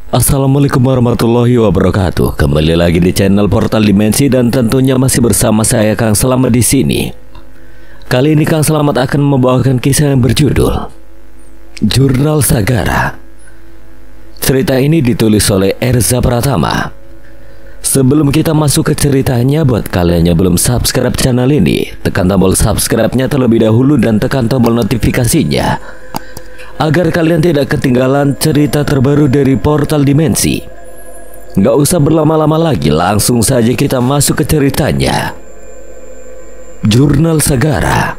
Assalamualaikum warahmatullahi wabarakatuh. Kembali lagi di channel Portal Dimensi dan tentunya masih bersama saya Kang Selamat di sini. Kali ini Kang Selamat akan membawakan kisah yang berjudul Jurnal Sagara. Cerita ini ditulis oleh Erza Pratama. Sebelum kita masuk ke ceritanya, buat kalian yang belum subscribe channel ini, tekan tombol subscribe-nya terlebih dahulu dan tekan tombol notifikasinya agar kalian tidak ketinggalan cerita terbaru dari Portal Dimensi. Gak usah berlama-lama lagi, langsung saja kita masuk ke ceritanya. Jurnal Sagara.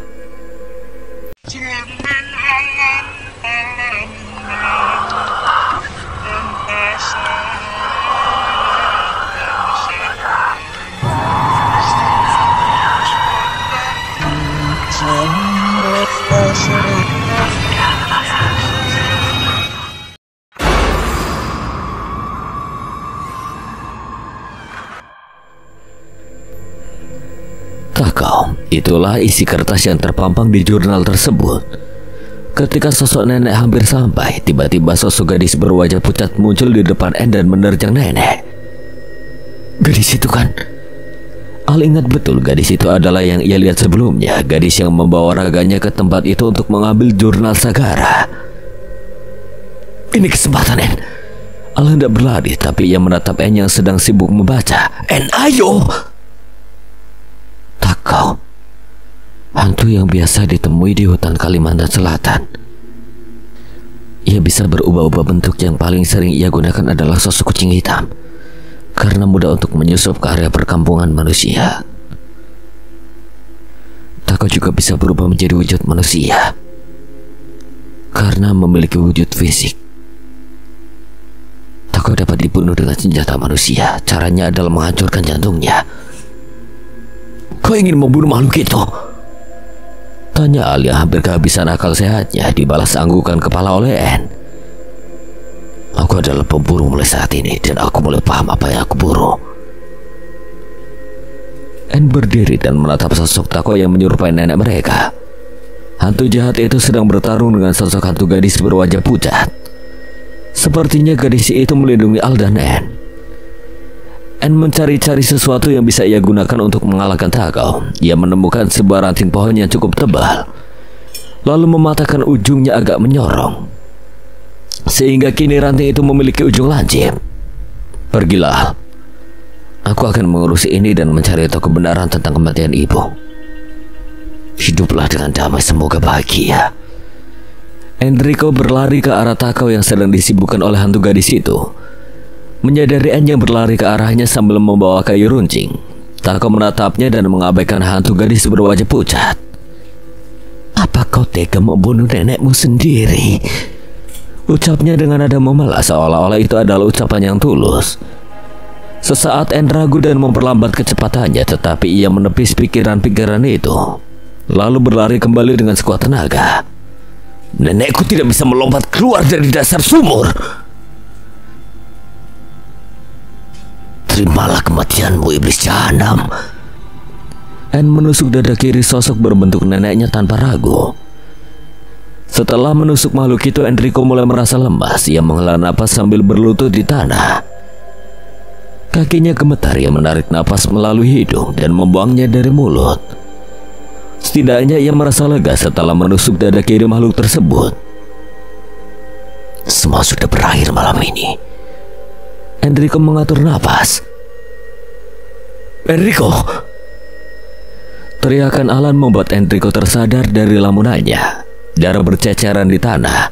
Takau, itulah isi kertas yang terpampang di jurnal tersebut. Ketika sosok nenek hampir sampai, tiba-tiba sosok gadis berwajah pucat muncul di depan En dan menerjang nenek. Gadis itu kan? Al ingat betul gadis itu adalah yang ia lihat sebelumnya, gadis yang membawa raganya ke tempat itu untuk mengambil jurnal Sagara. Ini kesempatan En. Al hendak berlari, tapi ia menatap En yang sedang sibuk membaca. En, ayo! Takau, hantu yang biasa ditemui di hutan Kalimantan Selatan. Ia bisa berubah-ubah bentuk, yang paling sering ia gunakan adalah sosok kucing hitam karena mudah untuk menyusup ke area perkampungan manusia. Takau juga bisa berubah menjadi wujud manusia karena memiliki wujud fisik. Takau dapat dibunuh dengan senjata manusia. Caranya adalah menghancurkan jantungnya. Kau ingin membunuh makhluk itu? Tanya Al yang hampir kehabisan akal sehatnya, dibalas anggukan kepala oleh En. Aku adalah pemburu mulai saat ini, dan aku mulai paham apa yang aku buru. En berdiri dan menatap sosok Takau yang menyerupai nenek mereka. Hantu jahat itu sedang bertarung dengan sosok hantu gadis berwajah pucat. Sepertinya gadis itu melindungi Al dan En. En mencari-cari sesuatu yang bisa ia gunakan untuk mengalahkan Takau. Ia menemukan sebuah ranting pohon yang cukup tebal, lalu mematahkan ujungnya agak menyorong, sehingga kini ranting itu memiliki ujung lancip. Pergilah, aku akan mengurusi ini dan mencari tahu kebenaran tentang kematian ibu. Hiduplah dengan damai, semoga bahagia. Enrico berlari ke arah Takau yang sedang disibukkan oleh hantu gadis itu. Menyadari En yang berlari ke arahnya sambil membawa kayu runcing, Takau menatapnya dan mengabaikan hantu gadis berwajah pucat. Apa kau tega membunuh nenekmu sendiri? Ucapnya dengan nada memelas, seolah-olah itu adalah ucapan yang tulus. Sesaat En ragu dan memperlambat kecepatannya, tetapi ia menepis pikiran-pikiran itu, lalu berlari kembali dengan sekuat tenaga. Nenekku tidak bisa melompat keluar dari dasar sumur. Terimalah kematianmu, iblis jahanam. En menusuk dada kiri sosok berbentuk neneknya tanpa ragu. Setelah menusuk makhluk itu, Enrico mulai merasa lemas. Ia menghela napas sambil berlutut di tanah. Kakinya gemetar, ia menarik napas melalui hidung dan membuangnya dari mulut. Setidaknya ia merasa lega setelah menusuk dada kiri makhluk tersebut. Semua sudah berakhir malam ini. Enrico mengatur napas. Enrico! Teriakan Alan membuat Enrico tersadar dari lamunannya. Darah berceceran di tanah.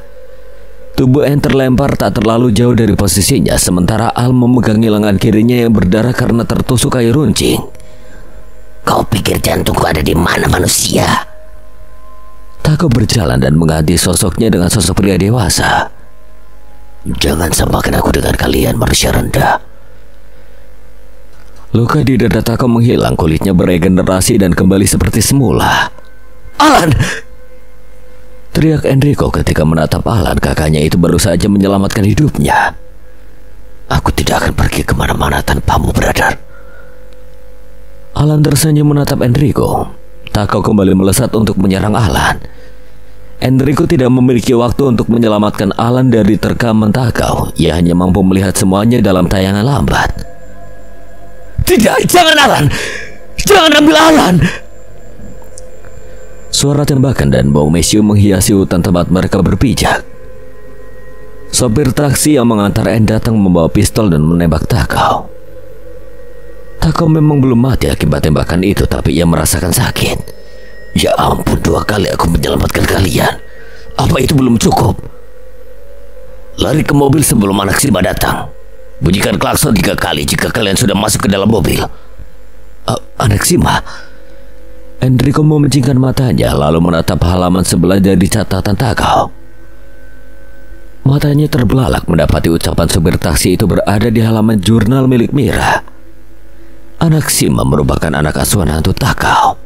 Tubuh En terlempar tak terlalu jauh dari posisinya, sementara Al memegangi lengan kirinya yang berdarah karena tertusuk kayu runcing. Kau pikir jantungku ada di mana, manusia? Takau berjalan dan mengganti sosoknya dengan sosok pria dewasa. Jangan samakan aku dengan kalian, manusia rendah. Luka di dada Takau menghilang, kulitnya beregenerasi dan kembali seperti semula. Alan! Teriak Enrico ketika menatap Alan. Kakaknya itu baru saja menyelamatkan hidupnya. Aku tidak akan pergi kemana-mana tanpamu, brother. Alan tersenyum menatap Enrico. Takau kembali melesat untuk menyerang Alan. Enrico tidak memiliki waktu untuk menyelamatkan Alan dari terkaman Takao. Ia hanya mampu melihat semuanya dalam tayangan lambat. Tidak, jangan Alan! Jangan ambil Alan! Suara tembakan dan bau mesium menghiasi hutan tempat mereka berpijak. Sopir taksi yang mengantar Anne datang membawa pistol dan menembak Takao. Takao memang belum mati akibat tembakan itu, tapi ia merasakan sakit. Ya ampun, 2 kali aku menyelamatkan kalian. Apa itu belum cukup? Lari ke mobil sebelum anak Sima datang. Bunyikan klakson 3 kali jika kalian sudah masuk ke dalam mobil. Anak Sima? Enrico memejingkan matanya lalu menatap halaman sebelah dari catatan Takao. Matanya terbelalak mendapati ucapan supir taksi itu berada di halaman jurnal milik Mira. Anak Sima merupakan anak asuhan hantu Takao.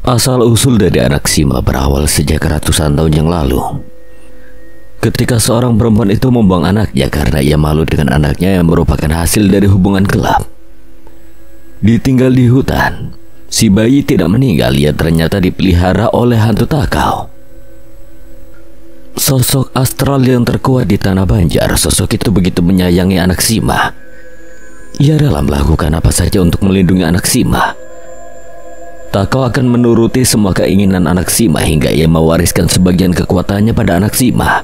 Asal-usul dari anak Sima berawal sejak ratusan tahun yang lalu. Ketika seorang perempuan itu membuang anaknya karena ia malu dengan anaknya yang merupakan hasil dari hubungan gelap. Ditinggal di hutan, si bayi tidak meninggal, ia ternyata dipelihara oleh hantu Takao. Sosok astral yang terkuat di tanah Banjar, sosok itu begitu menyayangi anak Sima. Ia rela melakukan apa saja untuk melindungi anak Sima. Takao akan menuruti semua keinginan anak Sima hingga ia mewariskan sebagian kekuatannya pada anak Sima.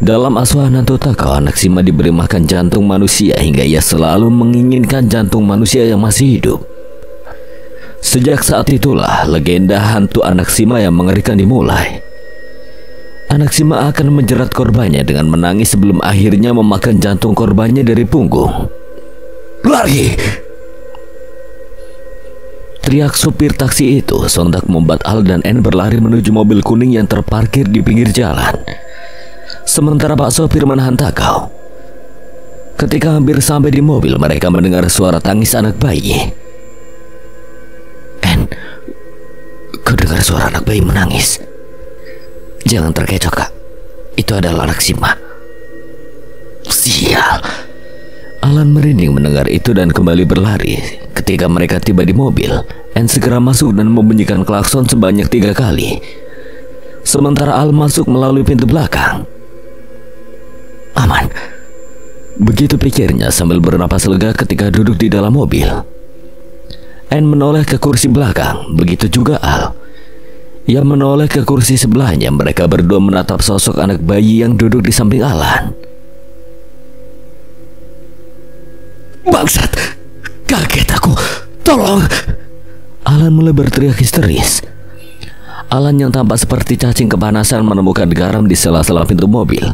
Dalam asuhan hantu Takao, anak Sima diberi makan jantung manusia hingga ia selalu menginginkan jantung manusia yang masih hidup. Sejak saat itulah legenda hantu anak Sima yang mengerikan dimulai. Anak Sima akan menjerat korbannya dengan menangis sebelum akhirnya memakan jantung korbannya dari punggung. Lari! Teriak supir taksi itu sontak membuat Al dan Anne berlari menuju mobil kuning yang terparkir di pinggir jalan. Sementara Pak sopir menahan Takao. Ketika hampir sampai di mobil, mereka mendengar suara tangis anak bayi. Anne, kau dengar suara anak bayi menangis? Jangan terkecoh, Kak. Itu adalah anak Sima. Sial. Alan merinding mendengar itu dan kembali berlari. Ketika mereka tiba di mobil, Anne segera masuk dan membunyikan klakson sebanyak 3 kali. Sementara Al masuk melalui pintu belakang. Aman. Begitu pikirnya sambil bernapas lega ketika duduk di dalam mobil. Anne menoleh ke kursi belakang, begitu juga Al. Ia menoleh ke kursi sebelahnya. Mereka berdua menatap sosok anak bayi yang duduk di samping Alan. Bangsat! Kaget aku! Tolong! Alan mulai berteriak histeris. Alan yang tampak seperti cacing kepanasan menemukan garam di sela-sela pintu mobil.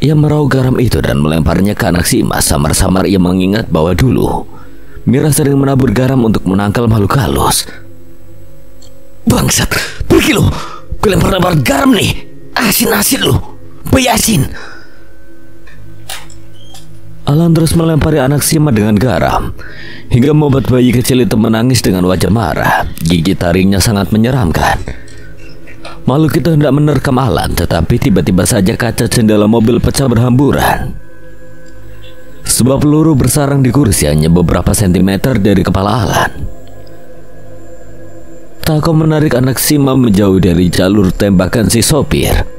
Ia meraup garam itu dan melemparnya ke anak Sima. Samar-samar ia mengingat bahwa dulu Mira sering menabur garam untuk menangkal makhluk halus. Bangsat, pergi lo. Gue lempar-lempar garam nih. Asin-asin lo. Bayi asin. Alan terus melempari anak Sima dengan garam hingga membuat bayi kecil itu menangis dengan wajah marah. Gigi taringnya sangat menyeramkan. Makhluk itu hendak menerkam Alan, tetapi tiba-tiba saja kaca jendela mobil pecah berhamburan. Sebuah peluru bersarang di kursi hanya beberapa sentimeter dari kepala Alan. Takao menarik anak Sima menjauh dari jalur tembakan si sopir.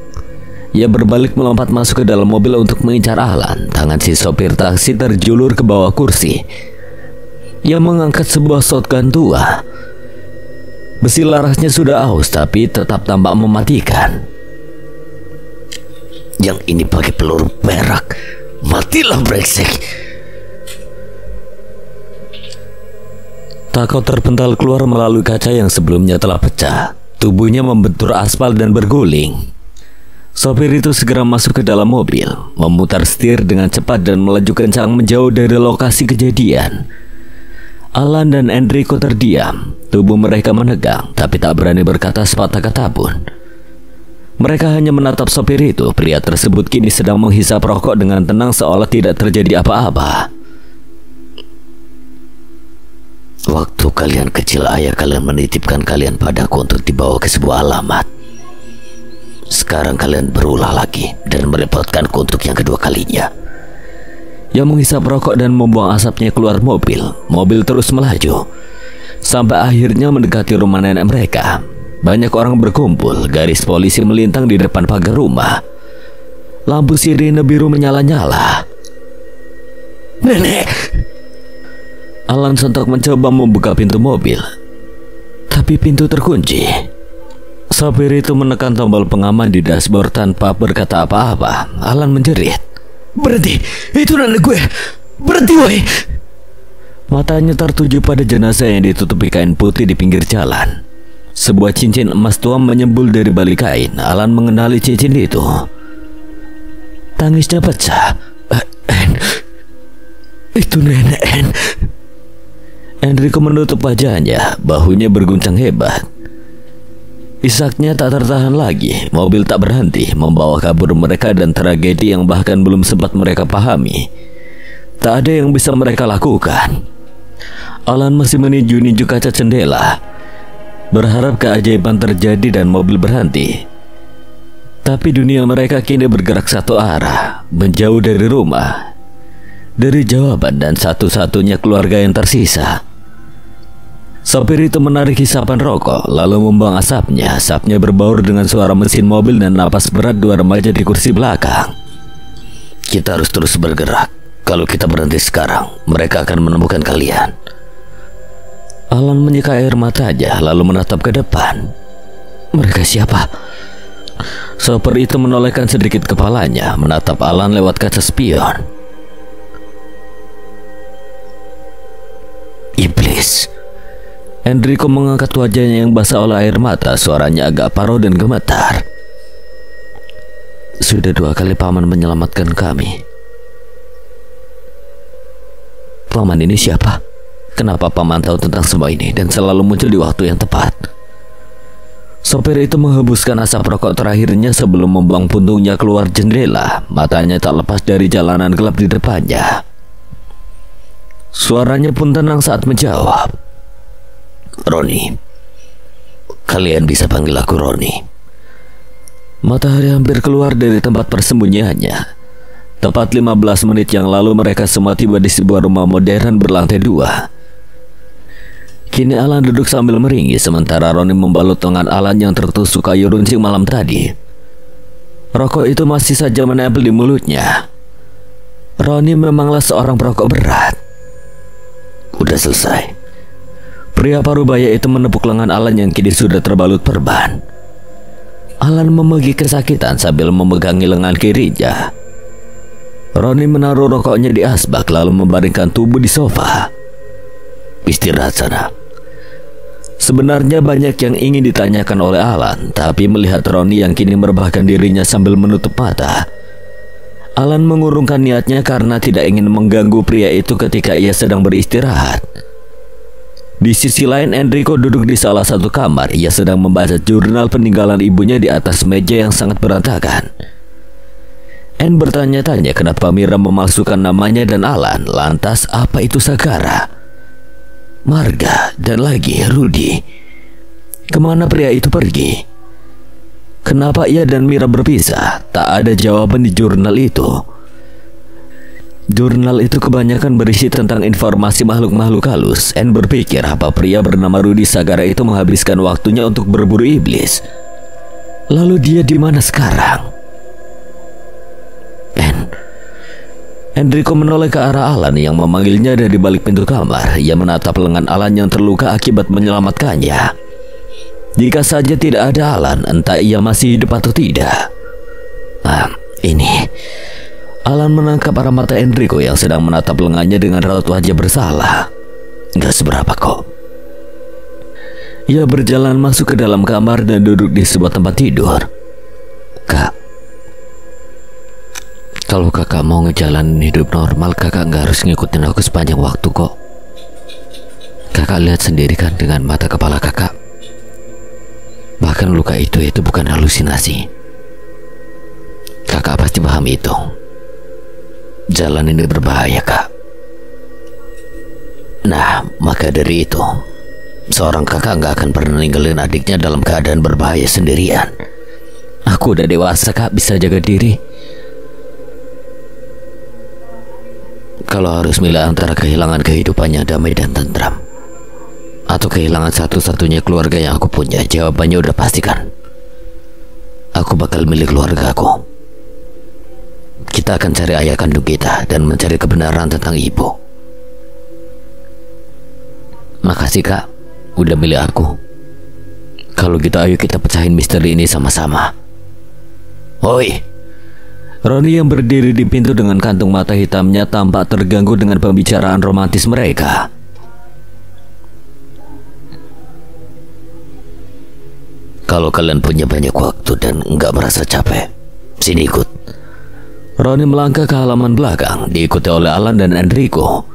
Ia berbalik melompat masuk ke dalam mobil untuk mengincar Alan. Tangan si sopir taksi terjulur ke bawah kursi. Ia mengangkat sebuah shotgun tua. Besi larasnya sudah aus tapi tetap tampak mematikan. Yang ini pakai peluru perak. Matilah brengsek. Takao terpental keluar melalui kaca yang sebelumnya telah pecah. Tubuhnya membentur aspal dan berguling. Sopir itu segera masuk ke dalam mobil, memutar setir dengan cepat dan melaju kencang menjauh dari lokasi kejadian. Alan dan Enrico terdiam. Tubuh mereka menegang, tapi tak berani berkata sepatah kata pun. Mereka hanya menatap sopir itu. Pria tersebut kini sedang menghisap rokok dengan tenang seolah tidak terjadi apa-apa. Waktu kalian kecil, ayah kalian menitipkan kalian padaku untuk dibawa ke sebuah alamat. Sekarang kalian berulah lagi dan merepotkanku untuk yang kedua kalinya. Ia menghisap rokok dan membuang asapnya keluar mobil. Mobil terus melaju sampai akhirnya mendekati rumah nenek mereka. Banyak orang berkumpul, garis polisi melintang di depan pagar rumah. Lampu sirine biru menyala-nyala. Nenek! Alan sontak mencoba membuka pintu mobil, tapi pintu terkunci. Sopir itu menekan tombol pengaman di dashboard tanpa berkata apa-apa. Alan menjerit, "Berhenti! Itu nenek gue! Berhenti, woi!" Matanya tertuju pada jenazah yang ditutupi kain putih di pinggir jalan. Sebuah cincin emas tua menyembul dari balik kain. Alan mengenali cincin itu. Tangisnya pecah. Itu nenek En. Enrico menutup wajahnya. Bahunya berguncang hebat. Isaknya tak tertahan lagi. Mobil tak berhenti membawa kabur mereka dan tragedi yang bahkan belum sempat mereka pahami. Tak ada yang bisa mereka lakukan. Alan masih meninju-ninju kaca jendela, berharap keajaiban terjadi dan mobil berhenti. Tapi dunia mereka kini bergerak satu arah, menjauh dari rumah, dari jawaban dan satu-satunya keluarga yang tersisa. Sopir itu menarik hisapan rokok, lalu membuang asapnya. Asapnya berbaur dengan suara mesin mobil dan napas berat dua remaja di kursi belakang. Kita harus terus bergerak. Kalau kita berhenti sekarang, mereka akan menemukan kalian. Alan menyeka air matanya lalu menatap ke depan. Mereka siapa? Sopir itu menolehkan sedikit kepalanya, menatap Alan lewat kaca spion. Iblis. Enrico mengangkat wajahnya yang basah oleh air mata. Suaranya agak parau dan gemetar. Sudah 2 kali paman menyelamatkan kami. Paman ini siapa? Kenapa paman tahu tentang semua ini dan selalu muncul di waktu yang tepat? Sopir itu menghembuskan asap rokok terakhirnya sebelum membuang puntungnya keluar jendela. Matanya tak lepas dari jalanan gelap di depannya. Suaranya pun tenang saat menjawab. Roni. Kalian bisa panggil aku Roni. Matahari hampir keluar dari tempat persembunyiannya. Tepat 15 menit yang lalu mereka semua tiba di sebuah rumah modern berlantai 2. Kini Alan duduk sambil meringis sementara Roni membalut lengan Alan yang tertusuk kayu runcing malam tadi. Rokok itu masih saja menempel di mulutnya. Roni memanglah seorang perokok berat. Udah selesai. Pria parubaya itu menepuk lengan Alan yang kini sudah terbalut perban. Alan memegih kesakitan sambil memegangi lengan kirinya. Roni menaruh rokoknya di asbak lalu membaringkan tubuh di sofa. Istirahat sana. Sebenarnya banyak yang ingin ditanyakan oleh Alan, tapi melihat Roni yang kini merebahkan dirinya sambil menutup mata, Alan mengurungkan niatnya karena tidak ingin mengganggu pria itu ketika ia sedang beristirahat. Di sisi lain, Enrico duduk di salah satu kamar. Ia sedang membaca jurnal peninggalan ibunya di atas meja yang sangat berantakan. En bertanya-tanya kenapa Mira memasukkan namanya dan Alan. Lantas apa itu Sagara, Marga, dan lagi Rudy? Kemana pria itu pergi? Kenapa ia dan Mira berpisah? Tak ada jawaban di jurnal itu. Jurnal itu kebanyakan berisi tentang informasi makhluk-makhluk halus. En berpikir apa pria bernama Rudy Sagara itu menghabiskan waktunya untuk berburu iblis. Lalu dia di mana sekarang? Enrico menoleh ke arah Alan yang memanggilnya dari balik pintu kamar. Ia menatap lengan Alan yang terluka akibat menyelamatkannya. Jika saja tidak ada Alan, entah ia masih hidup atau tidak. Ini. Alan menangkap arah mata Enrico yang sedang menatap lengannya dengan raut wajah bersalah. Gak seberapa kok. Ia berjalan masuk ke dalam kamar dan duduk di sebuah tempat tidur. Kak, kalau kakak mau ngejalanin hidup normal, kakak gak harus ngikutin aku sepanjang waktu kok. Kakak lihat sendiri kan dengan mata kepala kakak. Bahkan luka itu bukan halusinasi. Kakak pasti paham itu. Jalan ini berbahaya, Kak. Nah, maka dari itu, seorang kakak gak akan pernah ninggalin adiknya dalam keadaan berbahaya sendirian. Aku udah dewasa, Kak, bisa jaga diri. Kalau harus milih antara kehilangan kehidupan yang damai dan tentram atau kehilangan satu-satunya keluarga yang aku punya? Jawabannya udah pastikan. Aku bakal milih keluarga aku. Kita akan cari ayah kandung kita dan mencari kebenaran tentang ibu. Makasih kak, udah milih aku. Kalau gitu ayo kita pecahin misteri ini sama-sama. Oi. Roni yang berdiri di pintu dengan kantung mata hitamnya tampak terganggu dengan pembicaraan romantis mereka. Kalau kalian punya banyak waktu dan nggak merasa capek, sini ikut. Roni melangkah ke halaman belakang, diikuti oleh Alan dan Enrico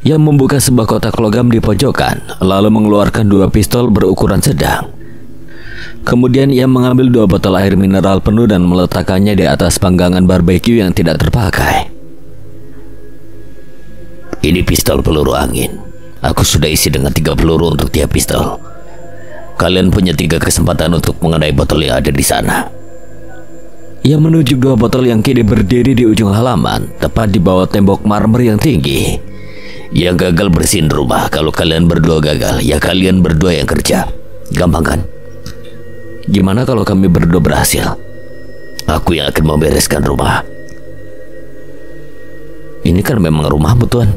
yang membuka sebuah kotak logam di pojokan, lalu mengeluarkan 2 pistol berukuran sedang. Kemudian ia mengambil 2 botol air mineral penuh dan meletakkannya di atas panggangan barbeque yang tidak terpakai. Ini pistol peluru angin. Aku sudah isi dengan 3 peluru untuk tiap pistol. Kalian punya 3 kesempatan untuk mengenai botol yang ada di sana. Ia menuju 2 botol yang kini berdiri di ujung halaman, tepat di bawah tembok marmer yang tinggi. Yang gagal bersihin rumah. Kalau kalian berdua gagal, ya kalian berdua yang kerja. Gampang kan? Gimana kalau kami berdua berhasil? Aku yang akan membereskan rumah. Ini kan memang rumahmu, Tuan.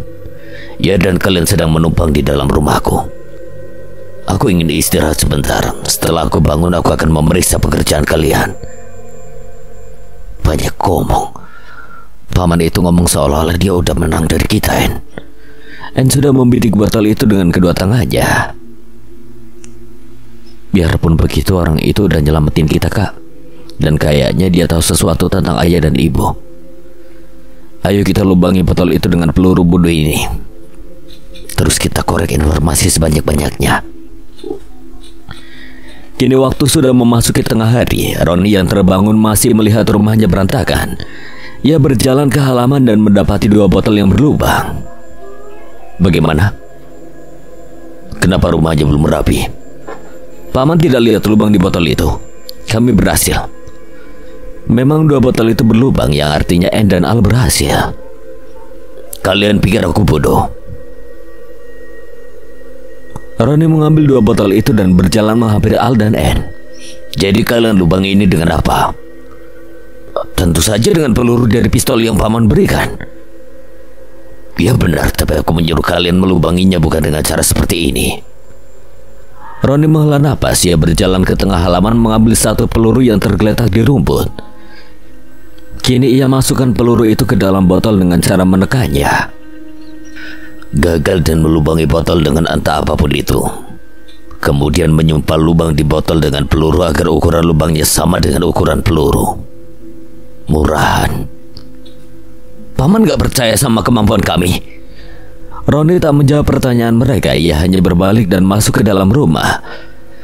Ya, dan kalian sedang menumpang di dalam rumahku. Aku ingin istirahat sebentar. Setelah aku bangun, aku akan memeriksa pekerjaan kalian. Banyak ngomong. Paman itu ngomong seolah-olah dia udah menang dari kita, En sudah membidik botol itu dengan kedua tangannya. Biarpun begitu, orang itu udah nyelamatin kita, Kak. Dan kayaknya dia tahu sesuatu tentang ayah dan ibu. Ayo kita lubangi botol itu dengan peluru bodoh ini. Terus kita korek informasi sebanyak-banyaknya. Kini waktu sudah memasuki tengah hari. Roni yang terbangun masih melihat rumahnya berantakan. Ia berjalan ke halaman dan mendapati 2 botol yang berlubang. Bagaimana? Kenapa rumahnya belum rapi? Paman tidak lihat lubang di botol itu. Kami berhasil. Memang 2 botol itu berlubang, yang artinya En dan Al berhasil. Kalian pikir aku bodoh? Roni mengambil 2 botol itu dan berjalan menghampiri Al dan En. Jadi kalian lubangi ini dengan apa? Tentu saja dengan peluru dari pistol yang paman berikan. Ya benar, tapi aku menyuruh kalian melubanginya bukan dengan cara seperti ini. Roni menghela napas. Ia berjalan ke tengah halaman mengambil 1 peluru yang tergeletak di rumput. Kini ia masukkan peluru itu ke dalam botol dengan cara menekannya. Gagal dan melubangi botol dengan entah apapun itu. Kemudian menyumpal lubang di botol dengan peluru agar ukuran lubangnya sama dengan ukuran peluru. Murahan. Paman gak percaya sama kemampuan kami? Roni tak menjawab pertanyaan mereka. Ia hanya berbalik dan masuk ke dalam rumah,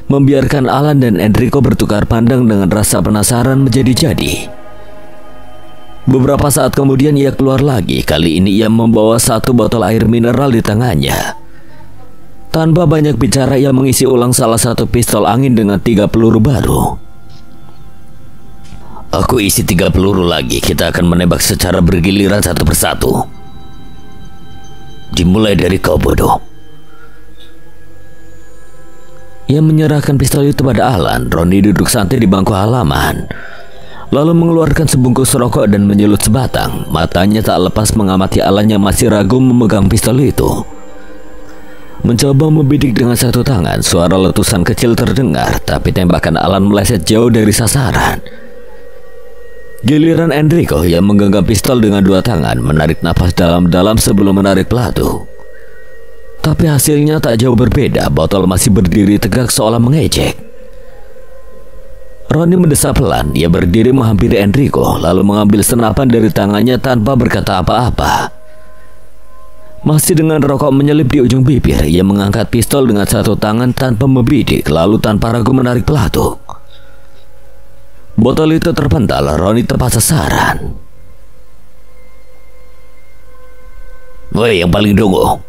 membiarkan Alan dan Enrico bertukar pandang dengan rasa penasaran menjadi-jadi. Beberapa saat kemudian ia keluar lagi. Kali ini ia membawa 1 botol air mineral di tangannya. Tanpa banyak bicara, ia mengisi ulang salah 1 pistol angin dengan 3 peluru baru. Aku isi 3 peluru lagi. Kita akan menembak secara bergiliran satu persatu. Dimulai dari kau, bodoh. Ia menyerahkan pistol itu pada Alan. Roni duduk santai di bangku halaman, lalu mengeluarkan sebungkus rokok dan menyulut sebatang. Matanya tak lepas mengamati Alan yang masih ragu memegang pistol itu. Mencoba membidik dengan 1 tangan, suara letusan kecil terdengar, tapi tembakan Alan meleset jauh dari sasaran. Giliran Enrico yang menggenggam pistol dengan 2 tangan, menarik napas dalam-dalam sebelum menarik pelatu. Tapi hasilnya tak jauh berbeda. Botol masih berdiri tegak seolah mengejek. Roni mendesah pelan. Ia berdiri menghampiri Enrico, lalu mengambil senapan dari tangannya tanpa berkata apa-apa. Masih dengan rokok menyelip di ujung bibir, ia mengangkat pistol dengan 1 tangan tanpa membidik, lalu tanpa ragu menarik pelatu. Botol itu terpental. Roni tepat sasaran. Woi, yang paling dungu,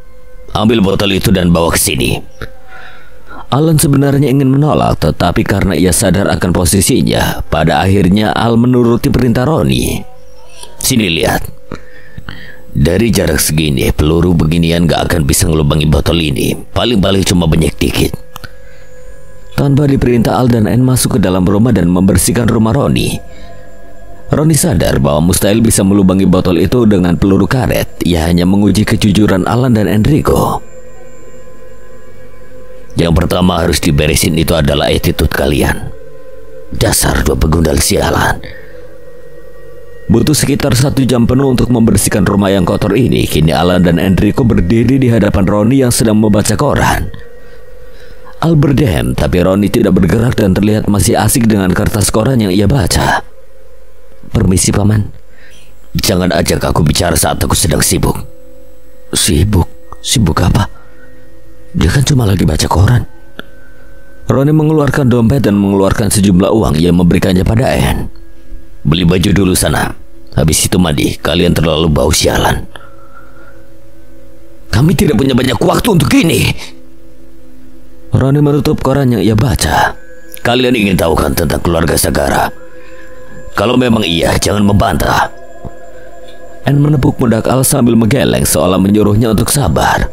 ambil botol itu dan bawa ke sini. Alan sebenarnya ingin menolak, tetapi karena ia sadar akan posisinya, pada akhirnya Al menuruti perintah Roni. Sini lihat. Dari jarak segini, peluru beginian gak akan bisa ngelubangi botol ini. Paling-paling cuma banyak dikit. Tanpa diperintah, Al dan Anne masuk ke dalam rumah dan membersihkan rumah Roni. Roni sadar bahwa mustahil bisa melubangi botol itu dengan peluru karet. Ia hanya menguji kejujuran Alan dan Enrico. Yang pertama harus diberesin itu adalah attitude kalian. Dasar dua begundal sialan. Butuh sekitar 1 jam penuh untuk membersihkan rumah yang kotor ini. Kini Alan dan Enrico berdiri di hadapan Roni yang sedang membaca koran. Al berdiam, tapi Roni tidak bergerak dan terlihat masih asik dengan kertas koran yang ia baca. Permisi, Paman. Jangan ajak aku bicara saat aku sedang sibuk. Sibuk? Sibuk apa? Dia kan cuma lagi baca koran. Roni mengeluarkan dompet dan mengeluarkan sejumlah uang yang memberikannya pada Anne. Beli baju dulu sana. Habis itu mandi. Kalian terlalu bau sialan. Kami tidak punya banyak waktu untuk ini. Roni menutup koran yang ia baca. Kalian ingin tahu kan tentang keluarga Sagara? Kalau memang iya, jangan membantah. Anne menepuk pundak Al sambil menggeleng seolah menyuruhnya untuk sabar.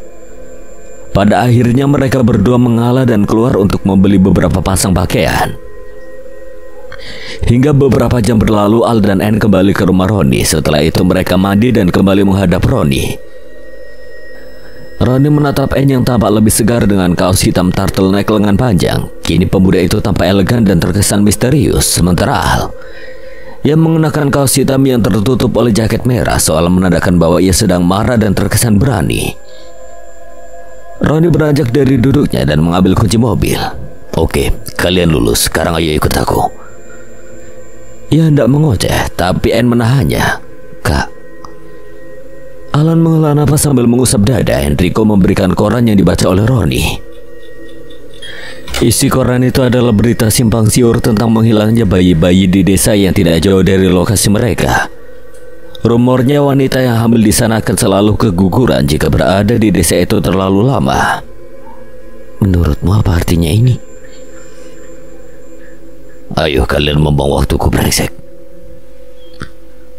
Pada akhirnya mereka berdua mengalah dan keluar untuk membeli beberapa pasang pakaian. Hingga beberapa jam berlalu, Al dan Anne kembali ke rumah Roni. Setelah itu mereka mandi dan kembali menghadap Roni. Roni menatap Anne yang tampak lebih segar dengan kaos hitam turtleneck lengan panjang. Kini pemuda itu tampak elegan dan terkesan misterius. Sementara Al, yang mengenakan kaos hitam yang tertutup oleh jaket merah, seolah menandakan bahwa ia sedang marah dan terkesan berani. Roni beranjak dari duduknya dan mengambil kunci mobil. Oke, kalian lulus. Sekarang ayo ikut aku. Ia hendak mengoceh, tapi Anne menahannya. Kak. Alan menghela napas sambil mengusap dada. Enrico memberikan koran yang dibaca oleh Roni. Isi koran itu adalah berita simpang siur tentang menghilangnya bayi-bayi di desa yang tidak jauh dari lokasi mereka. Rumornya wanita yang hamil di sana akan selalu keguguran jika berada di desa itu terlalu lama. Menurutmu apa artinya ini? Ayo kalian membuang waktuku, brengsek.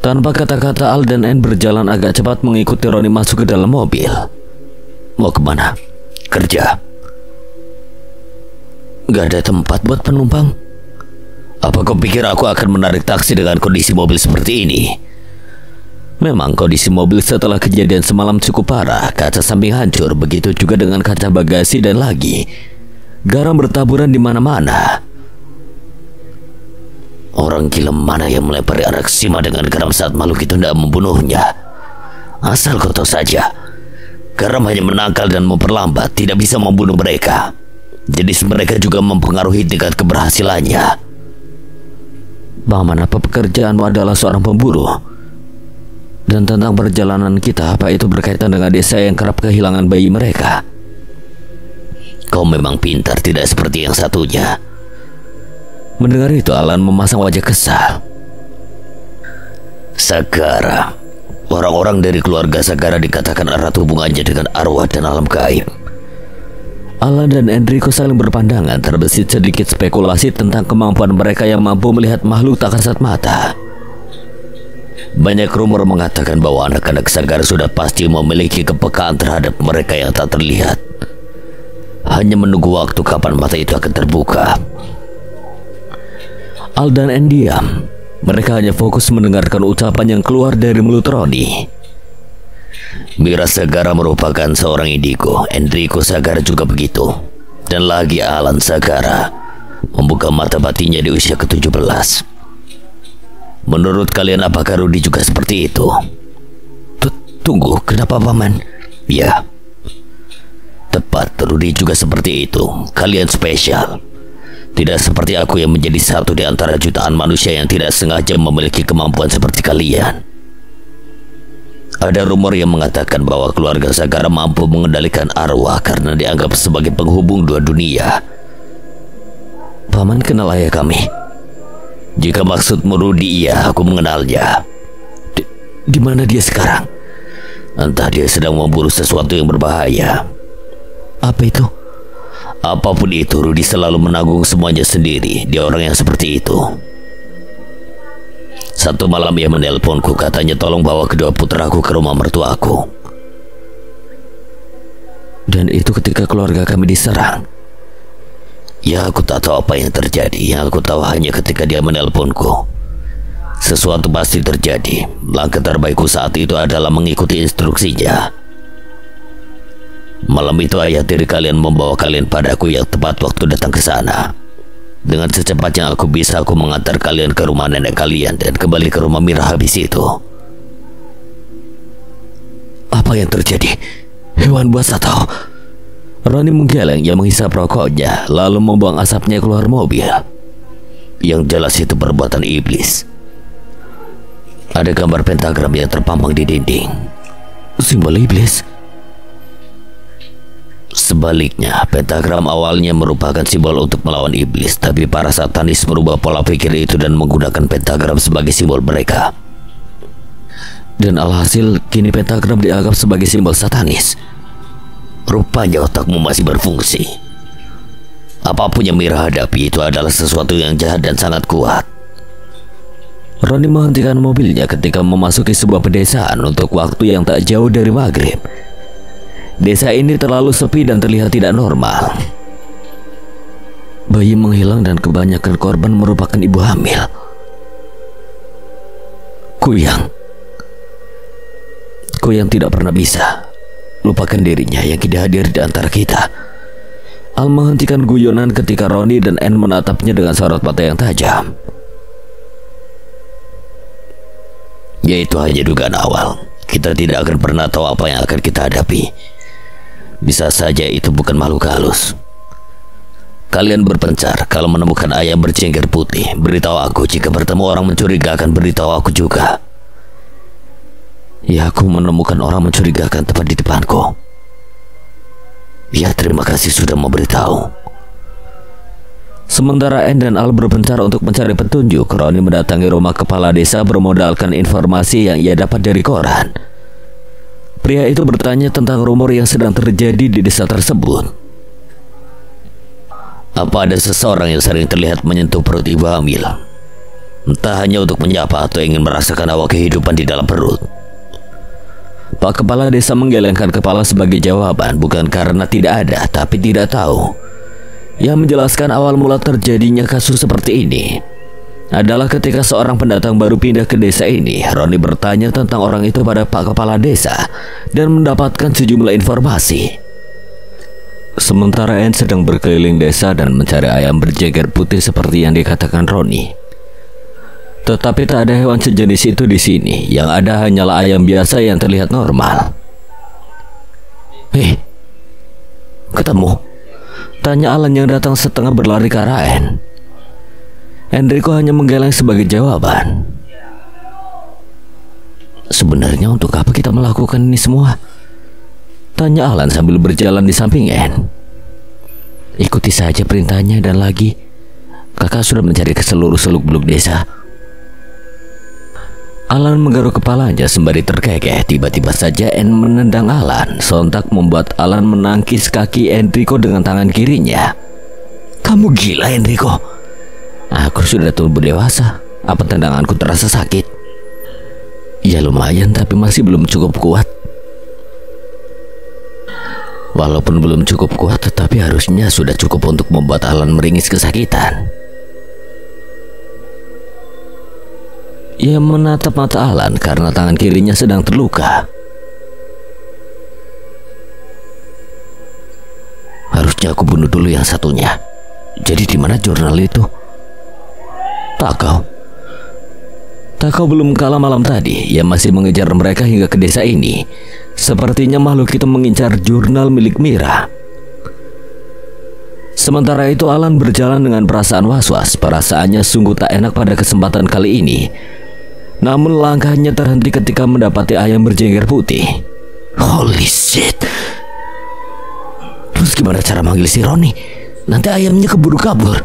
Tanpa kata-kata, Al dan Anne berjalan agak cepat mengikuti Roni masuk ke dalam mobil. Mau kemana? Kerja. Gak ada tempat buat penumpang. Apa kau pikir aku akan menarik taksi dengan kondisi mobil seperti ini? Memang kondisi mobil setelah kejadian semalam cukup parah. Kaca samping hancur, begitu juga dengan kaca bagasi dan lagi garam bertaburan di mana-mana. Orang gila mana yang melempari anak Sima dengan garam saat makhluk itu tidak membunuhnya? Asal kau tahu saja, garam hanya menangkal dan memperlambat, tidak bisa membunuh mereka. Jadi mereka juga mempengaruhi tingkat keberhasilannya. Paman, apa pekerjaanmu adalah seorang pemburu? Dan tentang perjalanan kita, apa itu berkaitan dengan desa yang kerap kehilangan bayi mereka? Kau memang pintar, tidak seperti yang satunya. Mendengar itu, Alan memasang wajah kesal. Sagara. Orang-orang dari keluarga Sagara dikatakan erat hubungannya dengan arwah dan alam gaib. Alan dan Enrico saling berpandangan, terbesit sedikit spekulasi tentang kemampuan mereka yang mampu melihat makhluk tak kasat mata. Banyak rumor mengatakan bahwa anak-anak Sagara sudah pasti memiliki kepekaan terhadap mereka yang tak terlihat. Hanya menunggu waktu kapan mata itu akan terbuka. Al dan Anne diam. Mereka hanya fokus mendengarkan ucapan yang keluar dari mulut Roni. Mira Sagara merupakan seorang indigo. Enrico Sagara juga begitu. Dan lagi Alan Sagara membuka mata batinnya di usia ke-17. Menurut kalian apakah Rudy juga seperti itu? Tunggu, kenapa Paman? Ya, tepat, Rudy juga seperti itu. Kalian spesial. Tidak seperti aku yang menjadi satu di antara jutaan manusia yang tidak sengaja memiliki kemampuan seperti kalian. Ada rumor yang mengatakan bahwa keluarga Sagara mampu mengendalikan arwah karena dianggap sebagai penghubung dua dunia. Paman kenal ayah kami? Jika maksudmu Rudy, iya, aku mengenalnya. Di mana dia sekarang? Entah dia sedang memburu sesuatu yang berbahaya. Apa itu? Apapun itu, Rudy selalu menanggung semuanya sendiri. Dia orang yang seperti itu. Satu malam ia menelponku, katanya tolong bawa kedua putraku ke rumah mertuaku. Dan itu ketika keluarga kami diserang. Ya, aku tak tahu apa yang terjadi. Yang aku tahu hanya ketika dia menelponku, sesuatu pasti terjadi. Langkah terbaikku saat itu adalah mengikuti instruksinya. Malam itu ayah tiri kalian membawa kalian padaku yang tepat waktu datang ke sana. Dengan secepat yang aku bisa, aku mengantar kalian ke rumah nenek kalian dan kembali ke rumah Mira habis itu. Apa yang terjadi? Hewan buas atau... Roni menggeleng, yang menghisap rokoknya, lalu membuang asapnya keluar mobil. Yang jelas itu perbuatan iblis. Ada gambar pentagram yang terpampang di dinding. Simbol iblis. Sebaliknya, pentagram awalnya merupakan simbol untuk melawan iblis, tapi para satanis merubah pola pikir itu dan menggunakan pentagram sebagai simbol mereka. Dan alhasil, kini pentagram dianggap sebagai simbol satanis. Rupanya otakmu masih berfungsi. Apapun yang Mira hadapi itu adalah sesuatu yang jahat dan sangat kuat. Roni menghentikan mobilnya ketika memasuki sebuah pedesaan untuk waktu yang tak jauh dari maghrib. Desa ini terlalu sepi dan terlihat tidak normal. Bayi menghilang dan kebanyakan korban merupakan ibu hamil. Kuyang tidak pernah bisa lupakan dirinya yang tidak hadir di antara kita. Al menghentikan guyonan ketika Roni dan Anne menatapnya dengan sorot mata yang tajam. Yaitu hanya dugaan awal. Kita tidak akan pernah tahu apa yang akan kita hadapi. Bisa saja itu bukan makhluk halus. Kalian berpencar. Kalau menemukan ayam berjengger putih, beritahu aku. Jika bertemu orang mencurigakan, beritahu aku juga. Ya, aku menemukan orang mencurigakan tepat di depanku. Ya, terima kasih sudah memberitahu. Sementara Anne dan Al berpencar untuk mencari petunjuk, Roni mendatangi rumah kepala desa bermodalkan informasi yang ia dapat dari koran. Pria itu bertanya tentang rumor yang sedang terjadi di desa tersebut. Apa ada seseorang yang sering terlihat menyentuh perut ibu hamil? Entah hanya untuk menyapa atau ingin merasakan hawa kehidupan di dalam perut. Pak kepala desa menggelengkan kepala sebagai jawaban, bukan karena tidak ada, tapi tidak tahu. Yang menjelaskan awal mula terjadinya kasus seperti ini adalah ketika seorang pendatang baru pindah ke desa ini. Roni bertanya tentang orang itu pada Pak Kepala Desa dan mendapatkan sejumlah informasi. Sementara Anne sedang berkeliling desa dan mencari ayam berjeger putih seperti yang dikatakan Roni. Tetapi tak ada hewan sejenis itu di sini. Yang ada hanyalah ayam biasa yang terlihat normal. Ketemu? Tanya Alan yang datang setengah berlari ke arah Anne. Enrico hanya menggeleng sebagai jawaban. Sebenarnya untuk apa kita melakukan ini semua? Tanya Alan sambil berjalan di samping Anne. Ikuti saja perintahnya dan lagi. Kakak sudah mencari ke seluruh seluk-beluk desa. Alan menggaruk kepalanya sembari terkekeh. Tiba-tiba saja Anne menendang Alan. Sontak membuat Alan menangkis kaki Enrico dengan tangan kirinya. Kamu gila, Enrico. Aku sudah tumbuh dewasa. Apa tendanganku terasa sakit? Ya lumayan, tapi masih belum cukup kuat. Walaupun belum cukup kuat, tetapi harusnya sudah cukup untuk membuat Alan meringis kesakitan. Ia menatap mata Alan karena tangan kirinya sedang terluka. Harusnya aku bunuh dulu yang satunya. Jadi di mana jurnal itu? Takau belum kalah malam tadi. Ia masih mengejar mereka hingga ke desa ini. Sepertinya makhluk itu mengincar jurnal milik Mira. Sementara itu Alan berjalan dengan perasaan was-was. Perasaannya sungguh tak enak pada kesempatan kali ini. Namun langkahnya terhenti ketika mendapati ayam berjengger putih. Holy shit. Terus gimana cara manggil si Roni? Nanti ayamnya keburu kabur.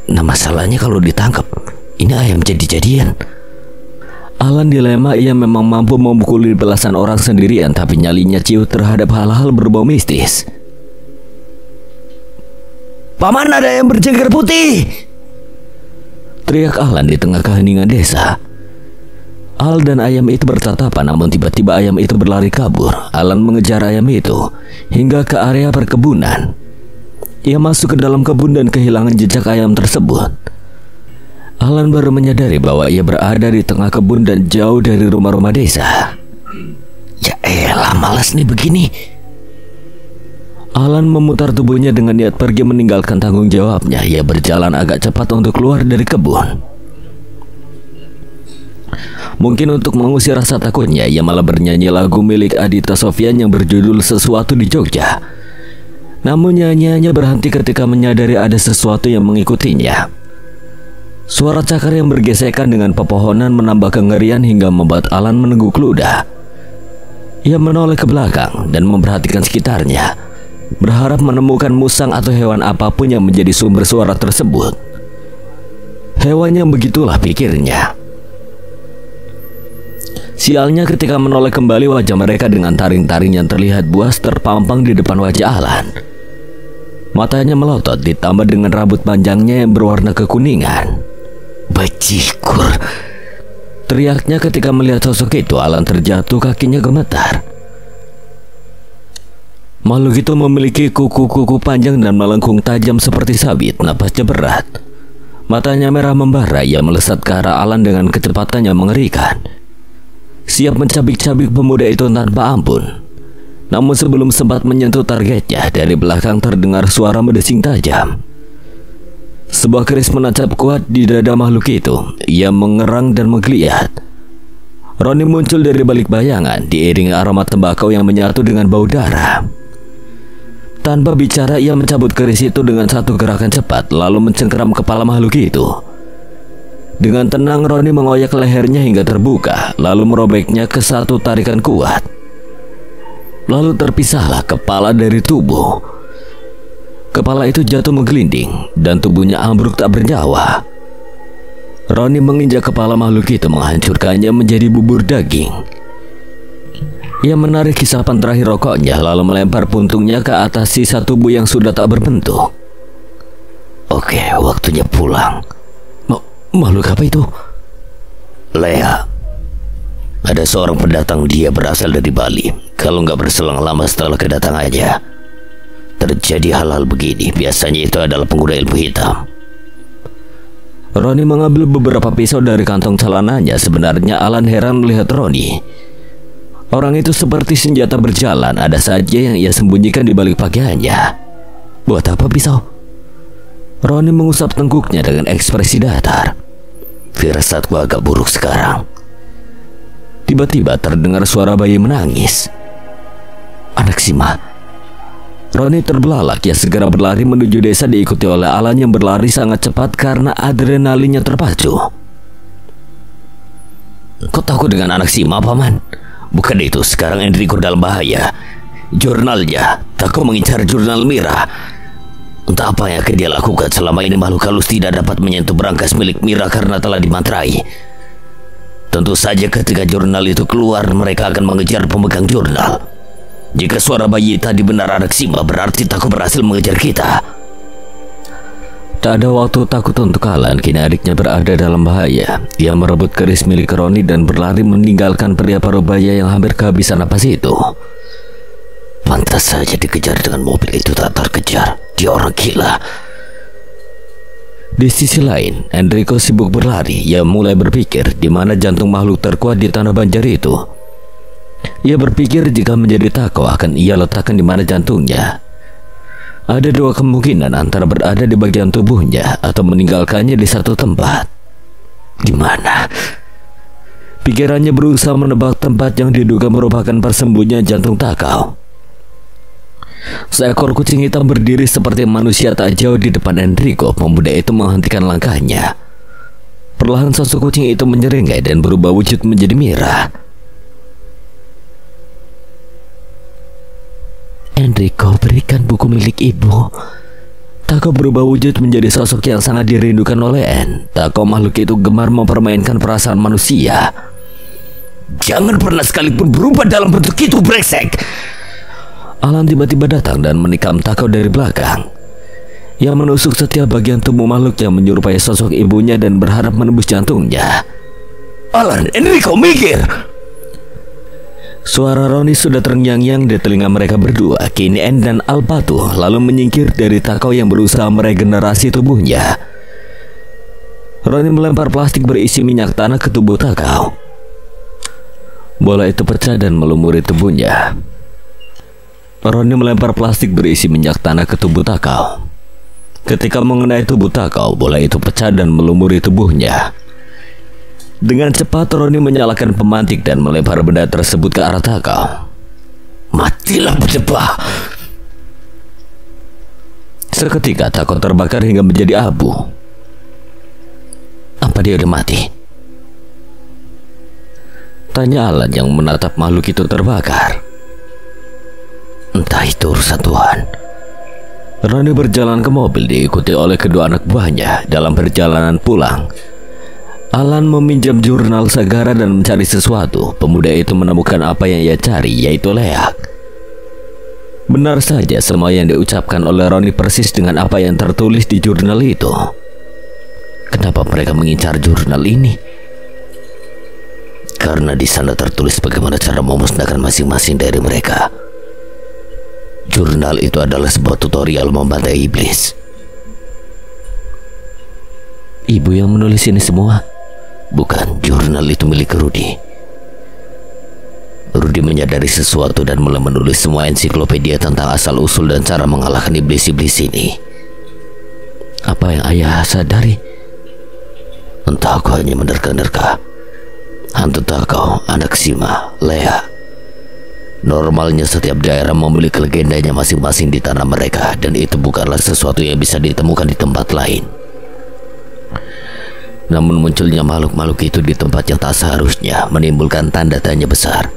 Nah masalahnya kalau ditangkap, ini ayam jadi-jadian. Alan dilema. Ia memang mampu memukuli belasan orang sendirian, tapi nyalinya ciut terhadap hal-hal berbau mistis. Paman, ada ayam berjengger putih! teriak Alan di tengah keheningan desa. Al dan ayam itu bertatapan, namun tiba-tiba ayam itu berlari kabur. Alan mengejar ayam itu hingga ke area perkebunan. Ia masuk ke dalam kebun dan kehilangan jejak ayam tersebut. Alan baru menyadari bahwa ia berada di tengah kebun dan jauh dari rumah-rumah desa. Ya elah, malas nih begini. Alan memutar tubuhnya dengan niat pergi meninggalkan tanggung jawabnya. Ia berjalan agak cepat untuk keluar dari kebun. Mungkin untuk mengusir rasa takutnya, ia malah bernyanyi lagu milik Adita Sofyan yang berjudul Sesuatu di Jogja. Namun nyanyiannya berhenti ketika menyadari ada sesuatu yang mengikutinya. Suara cakar yang bergesekan dengan pepohonan menambah kengerian hingga membuat Alan meneguk ludah. Ia menoleh ke belakang dan memperhatikan sekitarnya, berharap menemukan musang atau hewan apapun yang menjadi sumber suara tersebut. Hewan yang begitulah, pikirnya. Sialnya, ketika menoleh kembali, wajah mereka dengan taring-taring yang terlihat buas terpampang di depan wajah Alan. Matanya melotot ditambah dengan rambut panjangnya yang berwarna kekuningan. Bajigur, teriaknya ketika melihat sosok itu. Alan terjatuh, kakinya gemetar. Makhluk itu memiliki kuku-kuku panjang dan melengkung tajam seperti sabit. Napasnya berat, matanya merah membara. Ia melesat ke arah Alan dengan kecepatan yang mengerikan, siap mencabik-cabik pemuda itu tanpa ampun. Namun sebelum sempat menyentuh targetnya, dari belakang terdengar suara mendesing tajam. Sebuah keris menancap kuat di dada makhluk itu. Ia mengerang dan menggeliat. Roni muncul dari balik bayangan, diiringi aroma tembakau yang menyatu dengan bau darah. Tanpa bicara, ia mencabut keris itu dengan satu gerakan cepat, lalu mencengkeram kepala makhluk itu. Dengan tenang, Roni mengoyak lehernya hingga terbuka, lalu merobeknya ke satu tarikan kuat. Lalu terpisahlah kepala dari tubuh. Kepala itu jatuh menggelinding dan tubuhnya ambruk tak bernyawa. Roni menginjak kepala makhluk itu, menghancurkannya menjadi bubur daging. Ia menarik hisapan terakhir rokoknya, lalu melempar puntungnya ke atas sisa tubuh yang sudah tak berbentuk. Oke, waktunya pulang. Makhluk apa itu? Lea. Ada seorang pendatang, dia berasal dari Bali. Kalau nggak berselang lama setelah kedatangannya, terjadi hal-hal begini. Biasanya itu adalah pengguna ilmu hitam. Roni mengambil beberapa pisau dari kantong celananya. Sebenarnya Alan heran melihat Roni. Orang itu seperti senjata berjalan, ada saja yang ia sembunyikan di balik pakaiannya. Buat apa pisau? Roni mengusap tengkuknya dengan ekspresi datar. Firasatku agak buruk sekarang. Tiba-tiba terdengar suara bayi menangis. Anak Sima. Roni terbelalak. Ia segera berlari menuju desa, diikuti oleh Alan yang berlari sangat cepat karena adrenalinnya terpacu. Kau takut dengan anak Sima, Paman? Bukan itu, sekarang Enrico dalam bahaya. Jurnalnya, Tako mengincar jurnal Mira. Entah apa yang akan dia lakukan. Selama ini makhluk halus tidak dapat menyentuh berangkas milik Mira karena telah dimantrai. Tentu saja ketika jurnal itu keluar, mereka akan mengejar pemegang jurnal. Jika suara bayi tadi benar anak Sima, berarti Tako berhasil mengejar kita. Tak ada waktu takut untuk Alan. Kini adiknya berada dalam bahaya. Ia merebut keris milik Roni dan berlari meninggalkan pria parubaya yang hampir kehabisan napas itu. Pantas saja dikejar dengan mobil itu tak terkejar. Dia orang gila. Di sisi lain, Enrico sibuk berlari. Ia mulai berpikir di mana jantung makhluk terkuat di tanah Banjar itu. Ia berpikir jika menjadi Tako akan ia letakkan di mana jantungnya. Ada dua kemungkinan, antara berada di bagian tubuhnya atau meninggalkannya di satu tempat. Di mana? Pikirannya berusaha menebak tempat yang diduga merupakan persembunyian jantung Tako. Seekor kucing hitam berdiri seperti manusia tak jauh di depan Enrico. Pemuda itu menghentikan langkahnya. Perlahan sosok kucing itu menyeringai dan berubah wujud menjadi Mira. Enrico, berikan buku milik ibu. Tako berubah wujud menjadi sosok yang sangat dirindukan oleh En. Tako, makhluk itu gemar mempermainkan perasaan manusia. Jangan pernah sekalipun berubah dalam bentuk itu, brengsek. Alan tiba-tiba datang dan menikam Tako dari belakang. yang menusuk setiap bagian tubuh makhluk yang menyerupai sosok ibunya dan berharap menembus jantungnya. Alan, Enrico, mikir! Suara Roni sudah terngiang-ngiang di telinga mereka berdua. Kini En dan Alpatu lalu menyingkir dari Takao yang berusaha meregenerasi tubuhnya. Roni melempar plastik berisi minyak tanah ke tubuh Takao. Bola itu pecah dan melumuri tubuhnya. Roni melempar plastik berisi minyak tanah ke tubuh Takao. Ketika mengenai tubuh Takao, bola itu pecah dan melumuri tubuhnya. Dengan cepat Roni menyalakan pemantik dan melempar benda tersebut ke arah Takao. Matilah berdebah! Seketika Takao terbakar hingga menjadi abu. Apa dia udah mati? Tanya Alan yang menatap makhluk itu terbakar. Entah, itu urusan Tuhan. Roni berjalan ke mobil diikuti oleh kedua anak buahnya. Dalam perjalanan pulang, Alan meminjam jurnal segara dan mencari sesuatu. Pemuda itu menemukan apa yang ia cari, yaitu leak. Benar saja, semua yang diucapkan oleh Roni persis dengan apa yang tertulis di jurnal itu. Kenapa mereka mengincar jurnal ini? Karena di sana tertulis bagaimana cara memusnahkan masing-masing dari mereka. Jurnal itu adalah sebuah tutorial membantai iblis. Ibu yang menulis ini semua? Bukan, jurnal itu milik Rudy. Rudy menyadari sesuatu dan mulai menulis semua ensiklopedia tentang asal-usul dan cara mengalahkan iblis-iblis ini. Apa yang ayah sadari? Entah, aku hanya menerka-nerka. Hantu Takao, anak Sima, Lea. Normalnya setiap daerah memiliki legendanya masing-masing di tanah mereka, dan itu bukanlah sesuatu yang bisa ditemukan di tempat lain. Namun munculnya makhluk-makhluk itu di tempat yang tak seharusnya menimbulkan tanda tanya besar.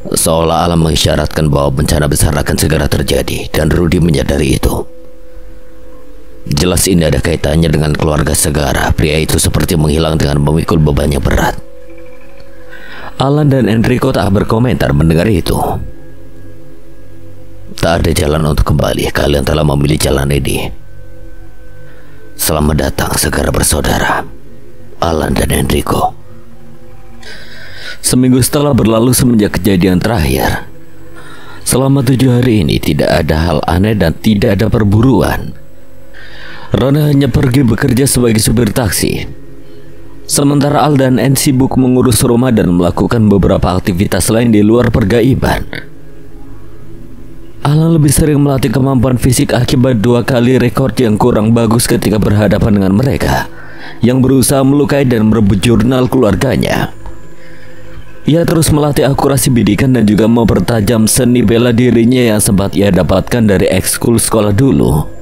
Seolah alam mengisyaratkan bahwa bencana besar akan segera terjadi, dan Rudy menyadari itu. Jelas ini ada kaitannya dengan keluarga Segara. Pria itu seperti menghilang dengan memikul beban yang berat. Alan dan Enrico tak berkomentar mendengar itu. Tak ada jalan untuk kembali. Kalian telah memilih jalan ini. Selamat datang Segara bersaudara, Alan dan Enrico. Seminggu setelah berlalu semenjak kejadian terakhir, selama 7 hari ini tidak ada hal aneh dan tidak ada perburuan. Roni hanya pergi bekerja sebagai supir taksi, sementara Al dan En sibuk mengurus rumah dan melakukan beberapa aktivitas lain di luar pergaiban. Alan lebih sering melatih kemampuan fisik akibat 2 kali rekor yang kurang bagus ketika berhadapan dengan mereka yang berusaha melukai dan merebut jurnal keluarganya. Ia terus melatih akurasi bidikan dan juga mempertajam seni bela dirinya yang sempat ia dapatkan dari ekskul sekolah dulu.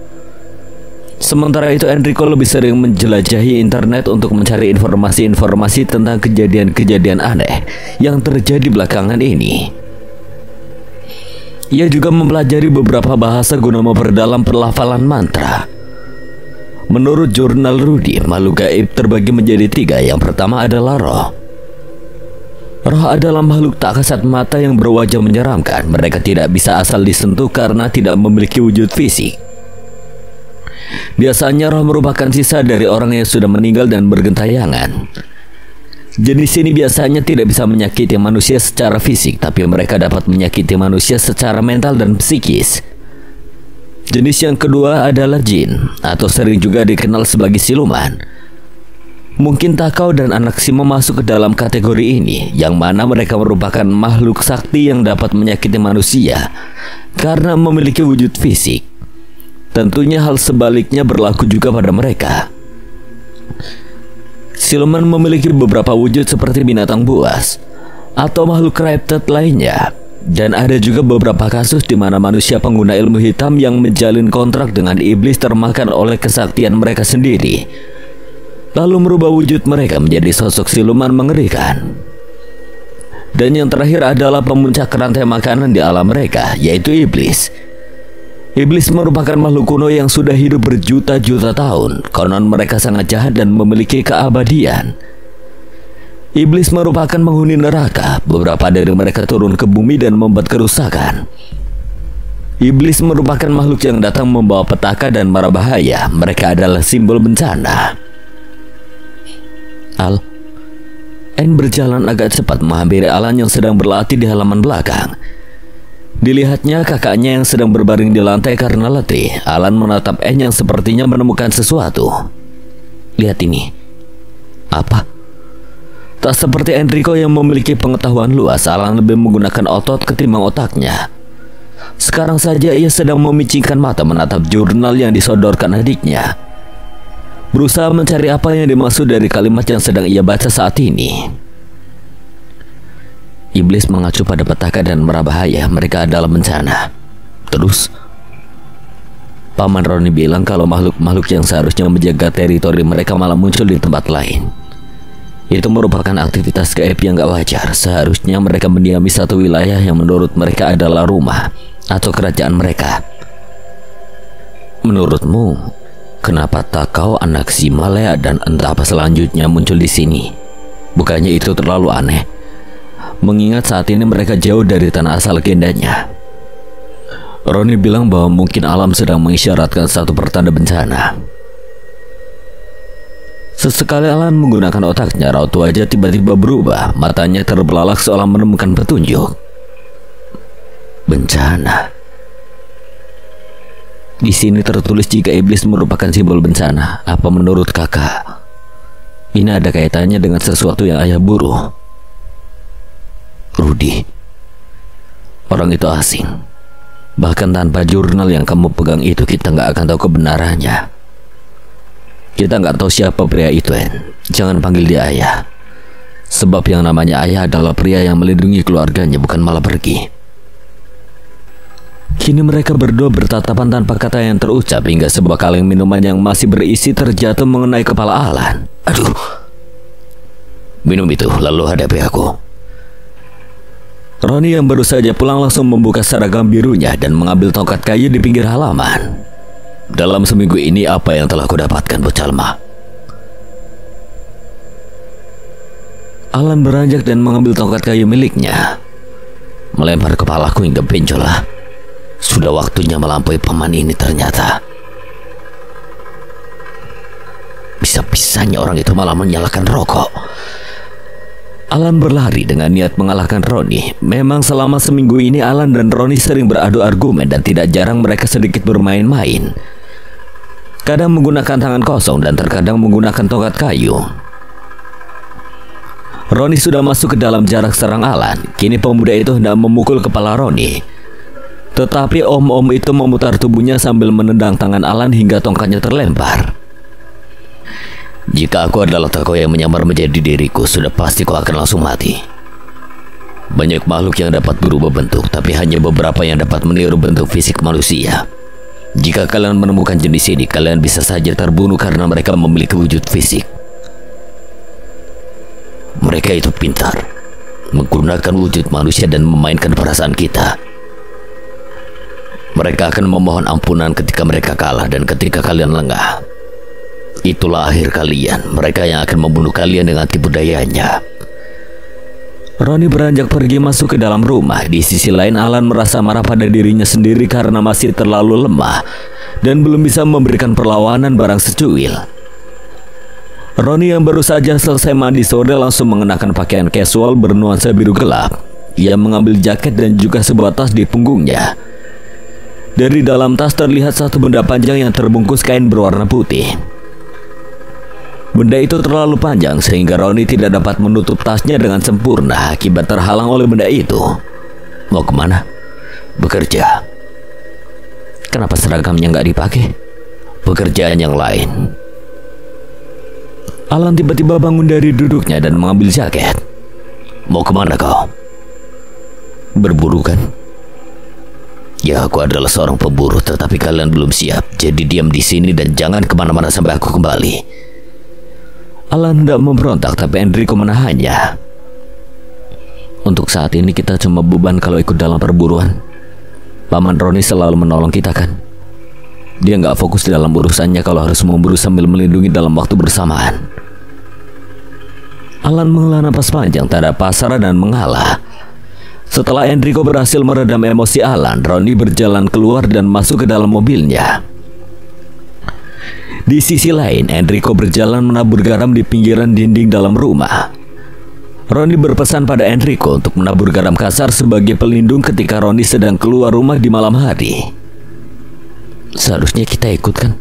Sementara itu Enrico lebih sering menjelajahi internet untuk mencari informasi-informasi tentang kejadian-kejadian aneh yang terjadi belakangan ini. Ia juga mempelajari beberapa bahasa guna memperdalam perlafalan mantra. Menurut jurnal Rudy, makhluk gaib terbagi menjadi 3. Yang pertama adalah roh. Roh adalah makhluk tak kasat mata yang berwajah menyeramkan. Mereka tidak bisa asal disentuh karena tidak memiliki wujud fisik. Biasanya roh merupakan sisa dari orang yang sudah meninggal dan bergentayangan. Jenis ini biasanya tidak bisa menyakiti manusia secara fisik, tapi mereka dapat menyakiti manusia secara mental dan psikis. Jenis yang kedua adalah jin, atau sering juga dikenal sebagai siluman. Mungkin Takao dan anak Sima masuk ke dalam kategori ini, yang mana mereka merupakan makhluk sakti yang dapat menyakiti manusia karena memiliki wujud fisik. Tentunya hal sebaliknya berlaku juga pada mereka. Siluman memiliki beberapa wujud seperti binatang buas atau makhluk cryptid lainnya, dan ada juga beberapa kasus di mana manusia pengguna ilmu hitam yang menjalin kontrak dengan iblis termakan oleh kesaktian mereka sendiri, lalu merubah wujud mereka menjadi sosok siluman mengerikan. Dan yang terakhir adalah pemuncak rantai makanan di alam mereka, yaitu iblis. Iblis merupakan makhluk kuno yang sudah hidup berjuta-juta tahun. Konon mereka sangat jahat dan memiliki keabadian. Iblis merupakan penghuni neraka. Beberapa dari mereka turun ke bumi dan membuat kerusakan. Iblis merupakan makhluk yang datang membawa petaka dan mara bahaya. Mereka adalah simbol bencana. Anne berjalan agak cepat menghampiri Alan yang sedang berlatih di halaman belakang. Dilihatnya kakaknya yang sedang berbaring di lantai karena letih. Alan menatap Anne yang sepertinya menemukan sesuatu. Lihat ini. Apa? Tak seperti Enrico yang memiliki pengetahuan luas, Alan lebih menggunakan otot ketimbang otaknya. Sekarang saja ia sedang memicingkan mata menatap jurnal yang disodorkan adiknya, berusaha mencari apa yang dimaksud dari kalimat yang sedang ia baca saat ini. Iblis mengacu pada petaka dan mara bahaya. Mereka adalah bencana. Terus Paman Roni bilang kalau makhluk-makhluk yang seharusnya menjaga teritori mereka malah muncul di tempat lain. Itu merupakan aktivitas gaib yang gak wajar. Seharusnya mereka mendiami satu wilayah yang menurut mereka adalah rumah atau kerajaan mereka. Menurutmu, kenapa tak kau anak si Malea dan entah apa selanjutnya muncul di sini? Bukannya itu terlalu aneh, mengingat saat ini mereka jauh dari tanah asal legendanya. Roni bilang bahwa mungkin alam sedang mengisyaratkan satu pertanda bencana. Sesekali Alan menggunakan otaknya, raut wajah tiba-tiba berubah, matanya terbelalak seolah menemukan petunjuk. Bencana. Di sini tertulis jika iblis merupakan simbol bencana. Apa menurut kakak ini ada kaitannya dengan sesuatu yang ayah buru? Rudy, orang itu asing. Bahkan tanpa jurnal yang kamu pegang itu, kita nggak akan tahu kebenarannya. Kita nggak tahu siapa pria itu, En. Jangan panggil dia ayah, sebab yang namanya ayah adalah pria yang melindungi keluarganya, bukan malah pergi. Kini mereka berdua bertatapan tanpa kata yang terucap hingga sebuah kaleng minuman yang masih berisi terjatuh mengenai kepala Alan. Aduh. Minum itu lalu hadapi aku. Roni yang baru saja pulang langsung membuka seragam birunya dan mengambil tongkat kayu di pinggir halaman. Dalam seminggu ini apa yang telah kudapatkan, bocah lemah? Alan beranjak dan mengambil tongkat kayu miliknya, melempar kepalaku hingga benjolah. Sudah waktunya melampaui paman ini ternyata. Bisa-bisanya orang itu malah menyalakan rokok. Alan berlari dengan niat mengalahkan Roni. Memang selama seminggu ini Alan dan Roni sering beradu argumen dan tidak jarang mereka sedikit bermain-main. Kadang menggunakan tangan kosong dan terkadang menggunakan tongkat kayu. Roni sudah masuk ke dalam jarak serang Alan. Kini pemuda itu hendak memukul kepala Roni. Tetapi om-om itu memutar tubuhnya sambil menendang tangan Alan hingga tongkatnya terlempar. Jika aku adalah tokoh yang menyamar menjadi diriku, sudah pasti kau akan langsung mati. Banyak makhluk yang dapat berubah bentuk, tapi hanya beberapa yang dapat meniru bentuk fisik manusia. Jika kalian menemukan jenis ini, kalian bisa saja terbunuh karena mereka memiliki wujud fisik. Mereka itu pintar, menggunakan wujud manusia dan memainkan perasaan kita. Mereka akan memohon ampunan ketika mereka kalah dan ketika kalian lengah. Itulah akhir kalian. Mereka yang akan membunuh kalian dengan tipu dayanya. Roni beranjak pergi masuk ke dalam rumah. Di sisi lain Alan merasa marah pada dirinya sendiri karena masih terlalu lemah dan belum bisa memberikan perlawanan barang secuil. Roni yang baru saja selesai mandi sore langsung mengenakan pakaian casual bernuansa biru gelap. Ia mengambil jaket dan juga sebuah tas di punggungnya. Dari dalam tas terlihat satu benda panjang yang terbungkus kain berwarna putih. Benda itu terlalu panjang sehingga Roni tidak dapat menutup tasnya dengan sempurna akibat terhalang oleh benda itu. Mau kemana? Bekerja. Kenapa seragamnya nggak dipakai? Pekerjaan yang lain. Alan tiba-tiba bangun dari duduknya dan mengambil jaket. Mau kemana kau? Berburu kan? Ya, aku adalah seorang pemburu, tetapi kalian belum siap. Jadi diam di sini dan jangan kemana-mana sampai aku kembali. Alan hendak memberontak, tapi Enrico menahannya. Untuk saat ini kita cuma beban kalau ikut dalam perburuan. Paman Roni selalu menolong kita kan. Dia nggak fokus dalam urusannya kalau harus memburu sambil melindungi dalam waktu bersamaan. Alan menghela napas panjang, tak ada pasrah dan mengalah. Setelah Enrico berhasil meredam emosi Alan, Roni berjalan keluar dan masuk ke dalam mobilnya. Di sisi lain, Enrico berjalan menabur garam di pinggiran dinding dalam rumah. Roni berpesan pada Enrico untuk menabur garam kasar sebagai pelindung ketika Roni sedang keluar rumah di malam hari. Seharusnya kita ikut kan?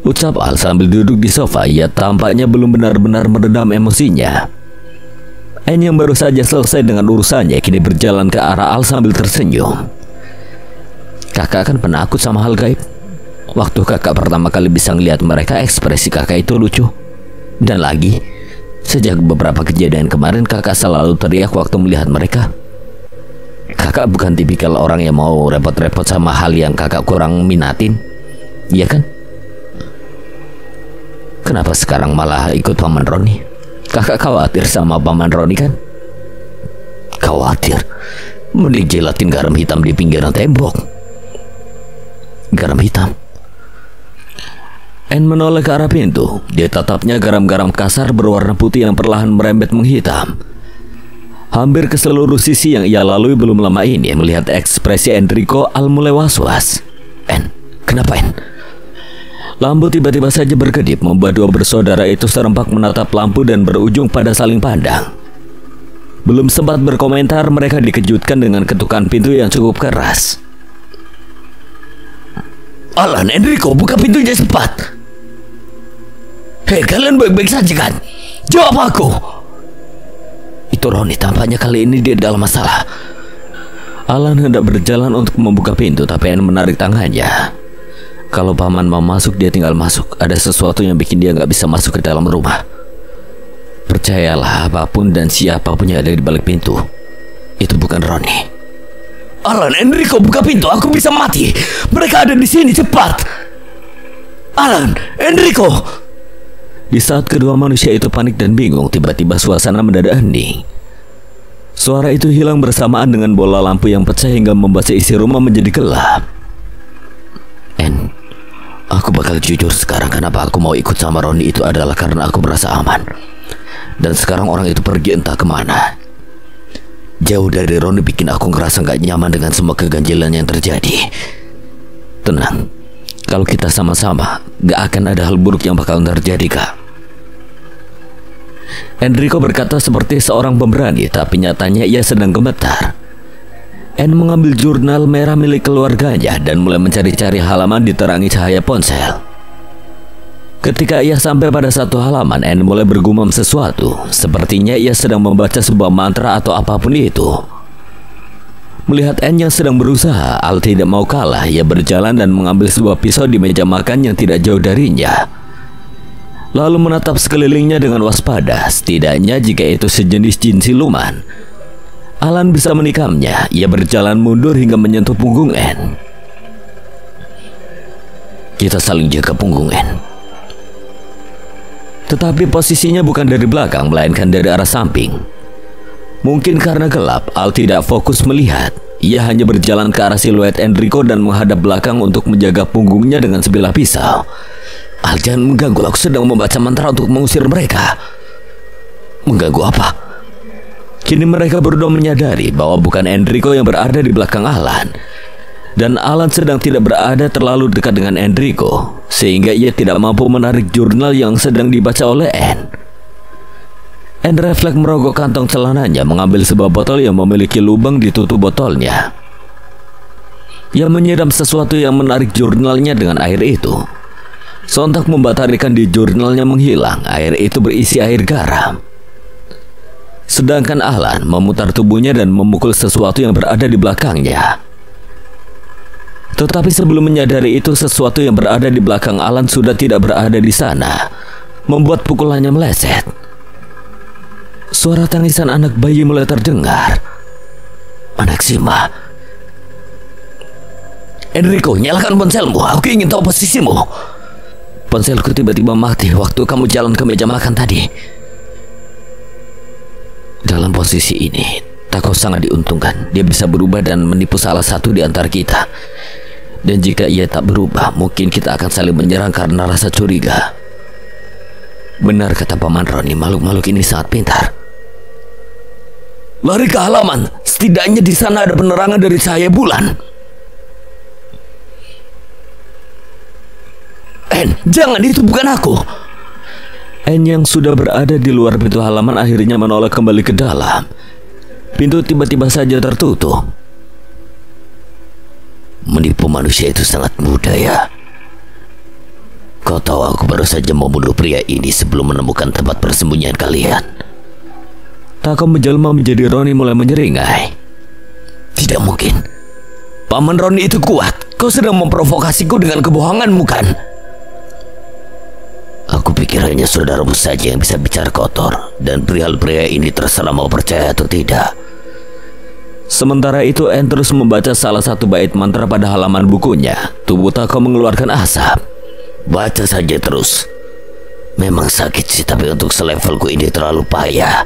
Ucap Al sambil duduk di sofa. Ia tampaknya belum benar-benar meredam emosinya. En yang baru saja selesai dengan urusannya kini berjalan ke arah Al sambil tersenyum. Kakak kan penakut sama hal gaib. Waktu kakak pertama kali bisa ngelihat mereka, ekspresi kakak itu lucu. Dan lagi, sejak beberapa kejadian kemarin kakak selalu teriak waktu melihat mereka. Kakak bukan tipikal orang yang mau repot-repot sama hal yang kakak kurang minatin, iya kan? Kenapa sekarang malah ikut Paman Roni? Kakak khawatir sama Paman Roni kan? Khawatir? Mending jelatin garam hitam di pinggiran tembok. Garam hitam? En menoleh ke arah pintu. Dia tatapnya garam-garam kasar berwarna putih yang perlahan merembet menghitam. Hampir ke seluruh sisi yang ia lalui belum lama ini, melihat ekspresi Enrico, Al mulai was-was. En, kenapa En? Lampu tiba-tiba saja berkedip, membuat dua bersaudara itu serempak menatap lampu dan berujung pada saling pandang. Belum sempat berkomentar, mereka dikejutkan dengan ketukan pintu yang cukup keras. Alan, Enrico, buka pintunya cepat. Hei, kalian baik-baik saja kan? Jawab aku. Itu Roni, tampaknya kali ini dia dalam masalah. Alan hendak berjalan untuk membuka pintu, tapi En menarik tangannya. Kalau Paman mau masuk, dia tinggal masuk. Ada sesuatu yang bikin dia nggak bisa masuk ke dalam rumah. Percayalah, apapun dan siapapun yang ada di balik pintu, itu bukan Roni. Alan, Enrico, buka pintu, aku bisa mati. Mereka ada di sini, cepat. Alan, Enrico. Di saat kedua manusia itu panik dan bingung, tiba-tiba suasana mendadak hening. Suara itu hilang bersamaan dengan bola lampu yang pecah hingga membuat seisi rumah menjadi gelap. En, aku bakal jujur sekarang. Kenapa aku mau ikut sama Roni itu adalah karena aku merasa aman. Dan sekarang orang itu pergi entah kemana. Jauh dari Roni bikin aku ngerasa gak nyaman dengan semua keganjilan yang terjadi. Tenang, kalau kita sama-sama, gak akan ada hal buruk yang bakal terjadi, Kak. Enrico berkata seperti seorang pemberani, tapi nyatanya ia sedang gemetar. En mengambil jurnal merah milik keluarganya dan mulai mencari-cari halaman diterangi cahaya ponsel. Ketika ia sampai pada satu halaman, En mulai bergumam sesuatu. Sepertinya ia sedang membaca sebuah mantra atau apapun itu. Melihat En yang sedang berusaha, Al tidak mau kalah. Ia berjalan dan mengambil sebuah pisau di meja makan yang tidak jauh darinya. Lalu menatap sekelilingnya dengan waspada. Setidaknya jika itu sejenis jin siluman, Alan bisa menikamnya. Ia berjalan mundur hingga menyentuh punggung En. Kita saling jaga punggung En. Tetapi posisinya bukan dari belakang, melainkan dari arah samping. Mungkin karena gelap, Al tidak fokus melihat. Ia hanya berjalan ke arah siluet Enrico dan menghadap belakang untuk menjaga punggungnya dengan sebilah pisau. Al, jangan mengganggu, aku sedang membaca mantra untuk mengusir mereka. Mengganggu apa? Kini mereka berdua menyadari bahwa bukan Enrico yang berada di belakang Alan. Dan Alan sedang tidak berada terlalu dekat dengan Enrico, sehingga ia tidak mampu menarik jurnal yang sedang dibaca oleh En. En refleks merogoh kantong celananya, mengambil sebuah botol yang memiliki lubang di tutup botolnya. Ia menyiram sesuatu yang menarik jurnalnya dengan air itu. Sontak membatarikan di jurnalnya menghilang. Air itu berisi air garam. Sedangkan Alan memutar tubuhnya dan memukul sesuatu yang berada di belakangnya. Tetapi sebelum menyadari itu, sesuatu yang berada di belakang Alan sudah tidak berada di sana, membuat pukulannya meleset. Suara tangisan anak bayi mulai terdengar. Anak Sima. Enrico, nyalakan ponselmu. Aku ingin tahu posisimu. Ponselku tiba-tiba mati waktu kamu jalan ke meja makan tadi. Dalam posisi ini, Tako sangat diuntungkan. Dia bisa berubah dan menipu salah satu di antara kita. Dan jika ia tak berubah, mungkin kita akan saling menyerang karena rasa curiga. Benar kata Paman Roni, makhluk-makhluk ini sangat pintar. Lari ke halaman. Setidaknya di sana ada penerangan dari cahaya bulan. En, jangan, itu bukan aku. En yang sudah berada di luar pintu halaman akhirnya menoleh kembali ke dalam. Pintu tiba-tiba saja tertutup. Menipu manusia itu sangat mudah ya. Kau tahu aku baru saja membunuh pria ini sebelum menemukan tempat persembunyian kalian. Tako menjelma menjadi Roni mulai menyeringai. Tidak mungkin. Paman Roni itu kuat. Kau sedang memprovokasiku dengan kebohonganmu kan? Aku pikir hanya saudaramu saja yang bisa bicara kotor, dan perihal pria ini terserah mau percaya atau tidak. Sementara itu En terus membaca salah satu bait mantra pada halaman bukunya. Tubuh Tako mengeluarkan asap. Baca saja terus. Memang sakit sih, tapi untuk selevelku ini terlalu payah.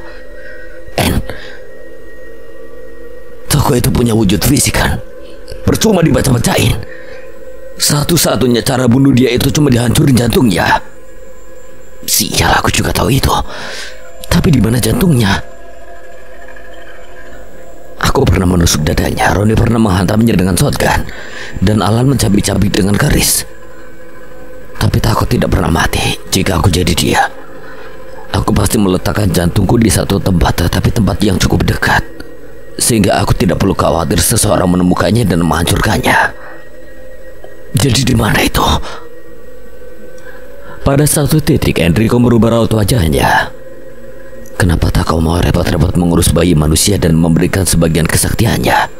En, Tako itu punya wujud fisik kan? Percuma dibaca-bacain. Satu-satunya cara bunuh dia itu cuma dihancurin jantungnya. Sial, aku juga tahu itu. Tapi di mana jantungnya? Aku pernah menusuk dadanya. Roni pernah menghantamnya dengan shotgun, dan Alan mencabik-cabik dengan keris. Tapi Tako tidak pernah mati. Jika aku jadi dia, aku pasti meletakkan jantungku di satu tempat, tetapi tempat yang cukup dekat, sehingga aku tidak perlu khawatir seseorang menemukannya dan menghancurkannya. Jadi di mana itu? Pada satu titik Enrico merubah raut wajahnya. Kenapa Tako mau repot-repot mengurus bayi manusia dan memberikan sebagian kesaktiannya?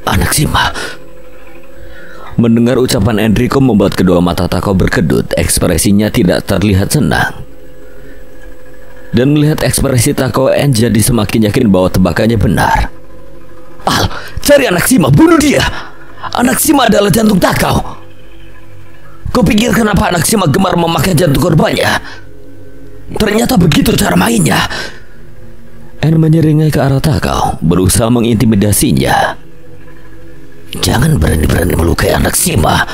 Anak Sima. Mendengar ucapan Enrico membuat kedua mata Tako berkedut. Ekspresinya tidak terlihat senang. Dan melihat ekspresi Tako, En jadi semakin yakin bahwa tebakannya benar. Al, cari anak Sima, bunuh dia. Anak Sima adalah jantung Tako. Kau pikir kenapa anak Sima gemar memakai jantung korbannya? Ternyata begitu cara mainnya. En menyeringai ke arah Tako, berusaha mengintimidasinya. Jangan berani-berani melukai anak Sima.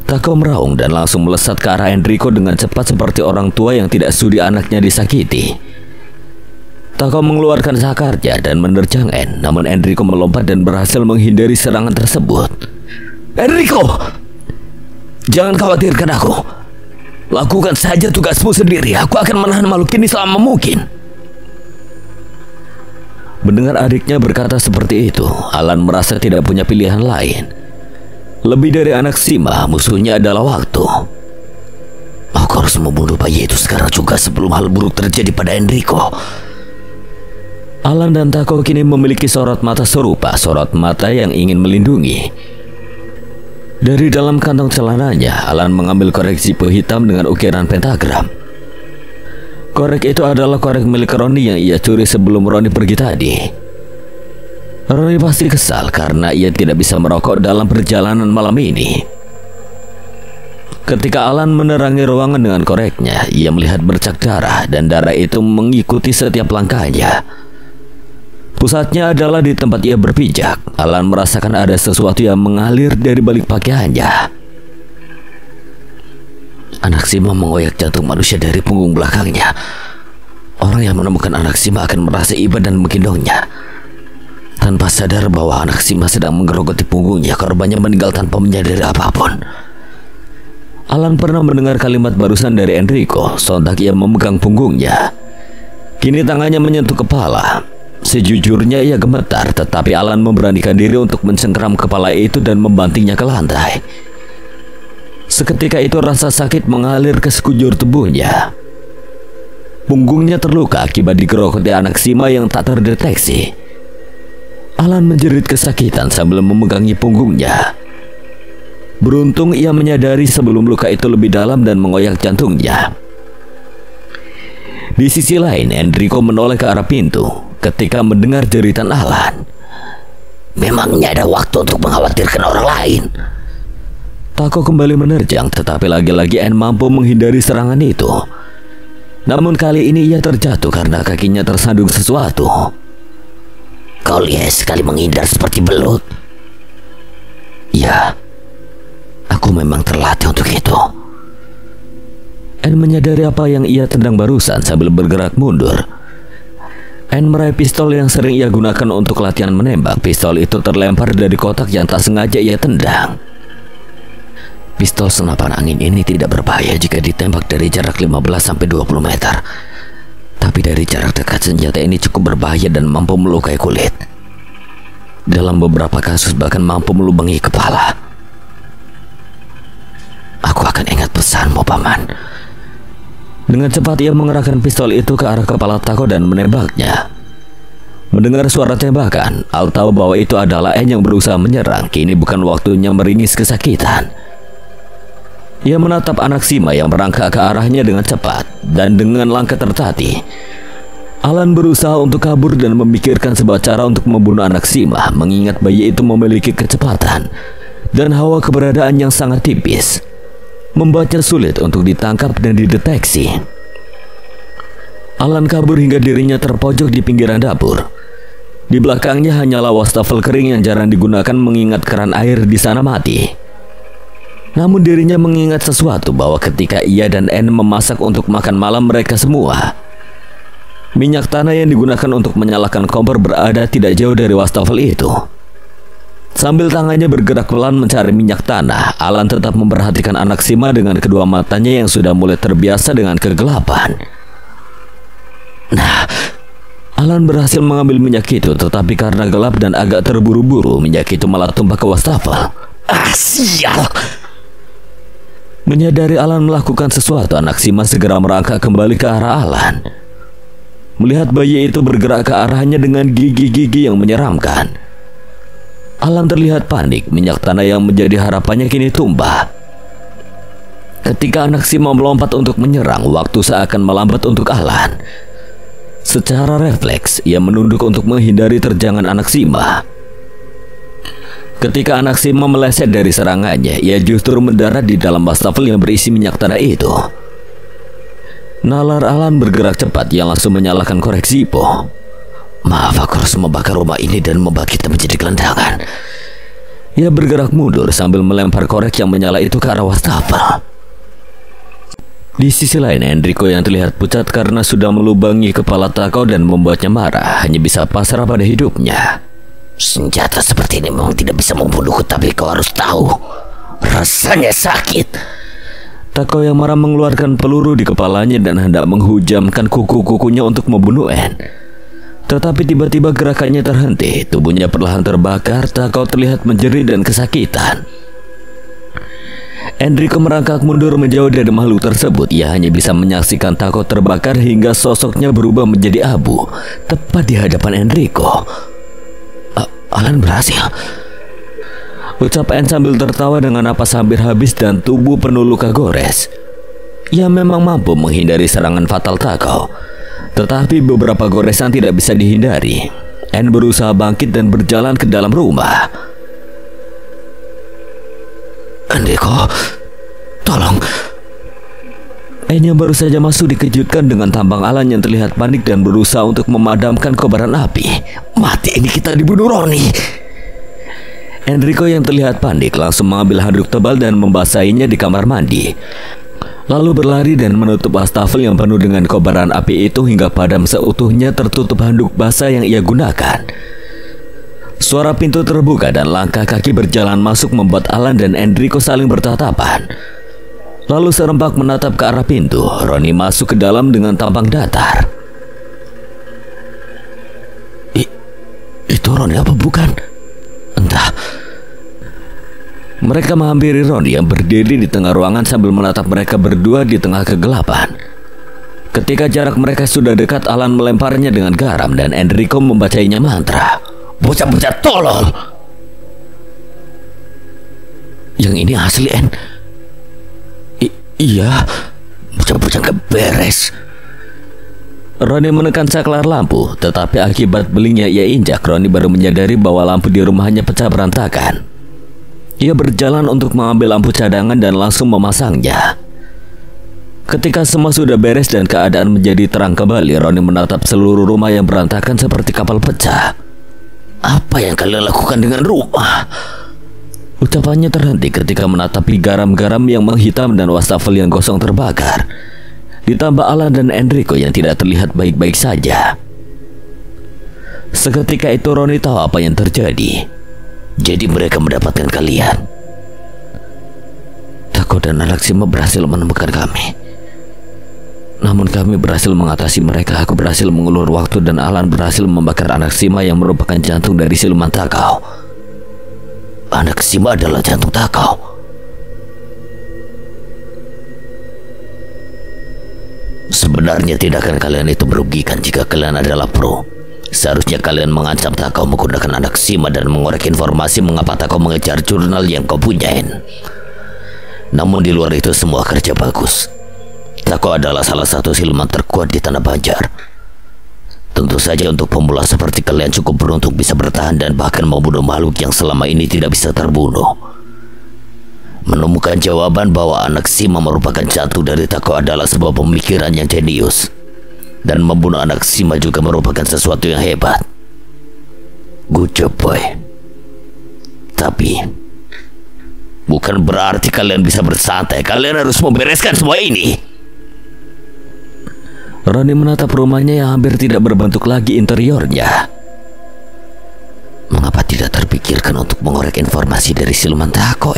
Tako meraung dan langsung melesat ke arah Enrico dengan cepat seperti orang tua yang tidak sudi anaknya disakiti. Tako mengeluarkan sakarnya dan menerjang En, namun Enrico melompat dan berhasil menghindari serangan tersebut. Enrico! Jangan khawatirkan aku. Lakukan saja tugasmu sendiri. Aku akan menahan makhluk ini selama mungkin. Mendengar adiknya berkata seperti itu, Alan merasa tidak punya pilihan lain. Lebih dari anak Sima, musuhnya adalah waktu. Aku harus membunuh bayi itu sekarang juga sebelum hal buruk terjadi pada Enrico. Alan dan Tako kini memiliki sorot mata serupa, sorot mata yang ingin melindungi. Dari dalam kantong celananya, Alan mengambil korek zippo hitam dengan ukiran pentagram. Korek itu adalah korek milik Roni yang ia curi sebelum Roni pergi tadi. Roni pasti kesal karena ia tidak bisa merokok dalam perjalanan malam ini. Ketika Alan menerangi ruangan dengan koreknya, ia melihat bercak darah dan darah itu mengikuti setiap langkahnya. Pusatnya adalah di tempat ia berpijak. Alan merasakan ada sesuatu yang mengalir dari balik pakaiannya. Anak Sima mengoyak jantung manusia dari punggung belakangnya. Orang yang menemukan anak Sima akan merasa iba dan menggendongnya. Tanpa sadar bahwa anak Sima sedang menggerogoti punggungnya, korbannya meninggal tanpa menyadari apapun. Alan pernah mendengar kalimat barusan dari Enrico. Sontak ia memegang punggungnya. Kini tangannya menyentuh kepala. Sejujurnya ia gemetar, tetapi Alan memberanikan diri untuk mencengkeram kepala itu dan membantingnya ke lantai. Seketika itu rasa sakit mengalir ke sekujur tubuhnya. Punggungnya terluka akibat digerogoti anak Sima yang tak terdeteksi. Alan menjerit kesakitan sambil memegangi punggungnya. Beruntung ia menyadari sebelum luka itu lebih dalam dan mengoyak jantungnya. Di sisi lain, Enrico menoleh ke arah pintu ketika mendengar jeritan Alan. Memangnya ada waktu untuk mengkhawatirkan orang lain? Tako kembali menerjang, tetapi lagi-lagi En mampu menghindari serangan itu. Namun kali ini ia terjatuh karena kakinya tersandung sesuatu. Kau lihat sekali menghindar seperti belut. Ya, aku memang terlatih untuk itu. En menyadari apa yang ia tendang barusan sambil bergerak mundur. Anne meraih pistol yang sering ia gunakan untuk latihan menembak. Pistol itu terlempar dari kotak yang tak sengaja ia tendang. Pistol senapan angin ini tidak berbahaya jika ditembak dari jarak 15-20 meter. Tapi dari jarak dekat senjata ini cukup berbahaya dan mampu melukai kulit. Dalam beberapa kasus bahkan mampu melubangi kepala. Aku akan ingat pesanmu, Paman. Dengan cepat ia mengerahkan pistol itu ke arah kepala Tako dan menembaknya. Mendengar suara tembakan, Al tahu bahwa itu adalah Anne yang berusaha menyerang. Kini bukan waktunya meringis kesakitan. Ia menatap anak Sima yang merangkak ke arahnya dengan cepat dan dengan langkah tertati. Alan berusaha untuk kabur dan memikirkan sebuah cara untuk membunuh anak Sima, mengingat bayi itu memiliki kecepatan dan hawa keberadaan yang sangat tipis, membuatnya sulit untuk ditangkap dan dideteksi. Alan kabur hingga dirinya terpojok di pinggiran dapur. Di belakangnya hanyalah wastafel kering yang jarang digunakan mengingat keran air di sana mati. Namun dirinya mengingat sesuatu bahwa ketika ia dan Anne memasak untuk makan malam mereka semua, minyak tanah yang digunakan untuk menyalakan kompor berada tidak jauh dari wastafel itu. Sambil tangannya bergerak pelan mencari minyak tanah, Alan tetap memperhatikan anak Sima dengan kedua matanya yang sudah mulai terbiasa dengan kegelapan. Nah, Alan berhasil mengambil minyak itu, tetapi karena gelap dan agak terburu-buru, minyak itu malah tumpah ke wastafel. Sial! Menyadari Alan melakukan sesuatu, anak Sima segera merangkak kembali ke arah Alan. Melihat bayi itu bergerak ke arahnya dengan gigi-gigi yang menyeramkan, Alan terlihat panik. Minyak tanah yang menjadi harapannya kini tumbah. Ketika anak Sima melompat untuk menyerang, waktu seakan melambat untuk Alan. Secara refleks, ia menunduk untuk menghindari terjangan anak Sima. Ketika anak Sima meleset dari serangannya, ia justru mendarat di dalam wastafel yang berisi minyak tanah itu. Nalar Alan bergerak cepat, ia langsung menyalakan korek Zippo. Maaf, aku harus membakar rumah ini dan membuat kita menjadi gelandangan. Ia bergerak mundur sambil melempar korek yang menyala itu ke arah wastafel. Di sisi lain, Enrico yang terlihat pucat karena sudah melubangi kepala Tako dan membuatnya marah, hanya bisa pasrah pada hidupnya. Senjata seperti ini memang tidak bisa membunuhku, tapi kau harus tahu, rasanya sakit. Tako yang marah mengeluarkan peluru di kepalanya dan hendak menghujamkan kuku-kukunya untuk membunuh Anne. Tetapi tiba-tiba gerakannya terhenti, tubuhnya perlahan terbakar. Tako terlihat menjerit dan kesakitan. Enrico merangkak mundur menjauh dari makhluk tersebut. Ia hanya bisa menyaksikan Tako terbakar hingga sosoknya berubah menjadi abu, tepat di hadapan Enrico. Alan berhasil, ucap Anne sambil tertawa dengan napas hampir habis dan tubuh penuh luka gores. Ia memang mampu menghindari serangan fatal Tako, tetapi beberapa goresan tidak bisa dihindari. Anne berusaha bangkit dan berjalan ke dalam rumah. Enrico, tolong. Anne yang baru saja masuk dikejutkan dengan tampang Alan yang terlihat panik dan berusaha untuk memadamkan kobaran api. Mati ini, kita dibunuh Ronnie. Enrico yang terlihat panik langsung mengambil handuk tebal dan membasahinya di kamar mandi, lalu berlari dan menutup wastafel yang penuh dengan kobaran api itu hingga padam seutuhnya tertutup handuk basah yang ia gunakan. Suara pintu terbuka dan langkah kaki berjalan masuk membuat Alan dan Enrico saling bertatapan. Lalu serempak menatap ke arah pintu. Ronnie masuk ke dalam dengan tampang datar. Itu Ronnie apa bukan? Entah. Mereka menghampiri Ronnie yang berdiri di tengah ruangan sambil menatap mereka berdua di tengah kegelapan. Ketika jarak mereka sudah dekat, Alan melemparnya dengan garam dan Enrico membacainya mantra. Bocah-bocah tolol. Yang ini asli, En. Iya, bocah-bocah gak beres. Ronnie menekan saklar lampu, tetapi akibat belingnya ia injak, Ronnie baru menyadari bahwa lampu di rumahnya pecah berantakan. Ia berjalan untuk mengambil lampu cadangan dan langsung memasangnya. Ketika semua sudah beres dan keadaan menjadi terang kembali, Ronnie menatap seluruh rumah yang berantakan seperti kapal pecah. Apa yang kalian lakukan dengan rumah? Ucapannya terhenti ketika menatapi garam-garam yang menghitam dan wastafel yang gosong terbakar. Ditambah Alan dan Enrico yang tidak terlihat baik-baik saja. Seketika itu Roni tahu apa yang terjadi. Jadi mereka mendapatkan kalian. Tako dan Anaxima berhasil menemukan kami. Namun kami berhasil mengatasi mereka. Aku berhasil mengulur waktu dan Alan berhasil membakar Anaxima yang merupakan jantung dari siluman Takau. Anaxima adalah jantung Takau. Sebenarnya tindakan kalian itu merugikan jika kalian adalah pro. Seharusnya kalian mengancam Takau menggunakan Anaxima dan mengorek informasi mengapa Takau mengejar jurnal yang kau punyain. Namun di luar itu semua kerja bagus. Takau adalah salah satu siluman terkuat di Tanah Banjar. Tentu saja untuk pemula seperti kalian cukup beruntung bisa bertahan dan bahkan membunuh makhluk yang selama ini tidak bisa terbunuh. Menemukan jawaban bahwa Anaxima merupakan jantung dari Takau adalah sebuah pemikiran yang jenius. Dan membunuh Anaxima juga merupakan sesuatu yang hebat. Good job, boy. Tapi bukan berarti kalian bisa bersantai. Kalian harus membereskan semua ini. Roni menatap rumahnya yang hampir tidak berbentuk lagi interiornya. Mengapa tidak terpikirkan untuk mengorek informasi dari siluman Takau,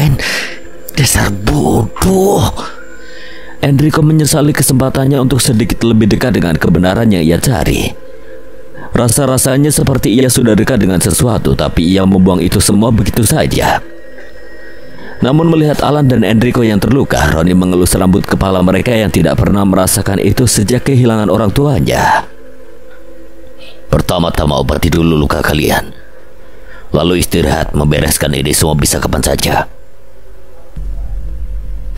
Dasar bodoh. Enrico menyesali kesempatannya untuk sedikit lebih dekat dengan kebenaran yang ia cari. Rasa-rasanya seperti ia sudah dekat dengan sesuatu, tapi ia membuang itu semua begitu saja. Namun melihat Alan dan Enrico yang terluka, Roni mengelus rambut kepala mereka yang tidak pernah merasakan itu sejak kehilangan orang tuanya. Pertama-tama obati dulu luka kalian. Lalu istirahat, membereskan ini semua bisa kapan saja.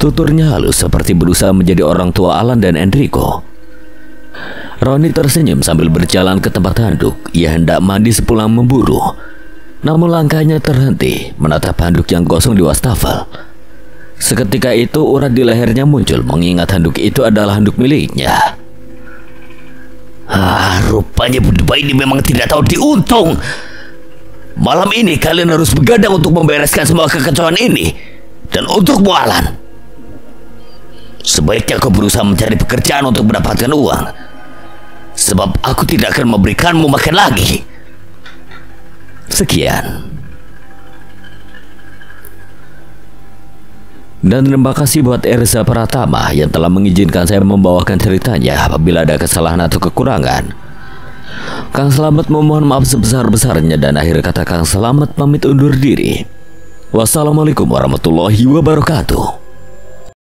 Tuturnya halus seperti berusaha menjadi orang tua Alan dan Enrico. Roni tersenyum sambil berjalan ke tempat handuk. Ia hendak mandi sepulang memburu. Namun langkahnya terhenti menatap handuk yang kosong di wastafel. Seketika itu urat di lehernya muncul mengingat handuk itu adalah handuk miliknya. Rupanya berdua ini memang tidak tahu diuntung. Malam ini kalian harus begadang untuk membereskan semua kekacauan ini. Dan untuk Alan, sebaiknya kau berusaha mencari pekerjaan untuk mendapatkan uang. Sebab aku tidak akan memberikanmu makan lagi. Sekian. Dan terima kasih buat Erza Pratama yang telah mengizinkan saya membawakan ceritanya. Apabila ada kesalahan atau kekurangan, Kang Slamet memohon maaf sebesar-besarnya. Dan akhir kata Kang Slamet pamit undur diri. Wassalamualaikum warahmatullahi wabarakatuh.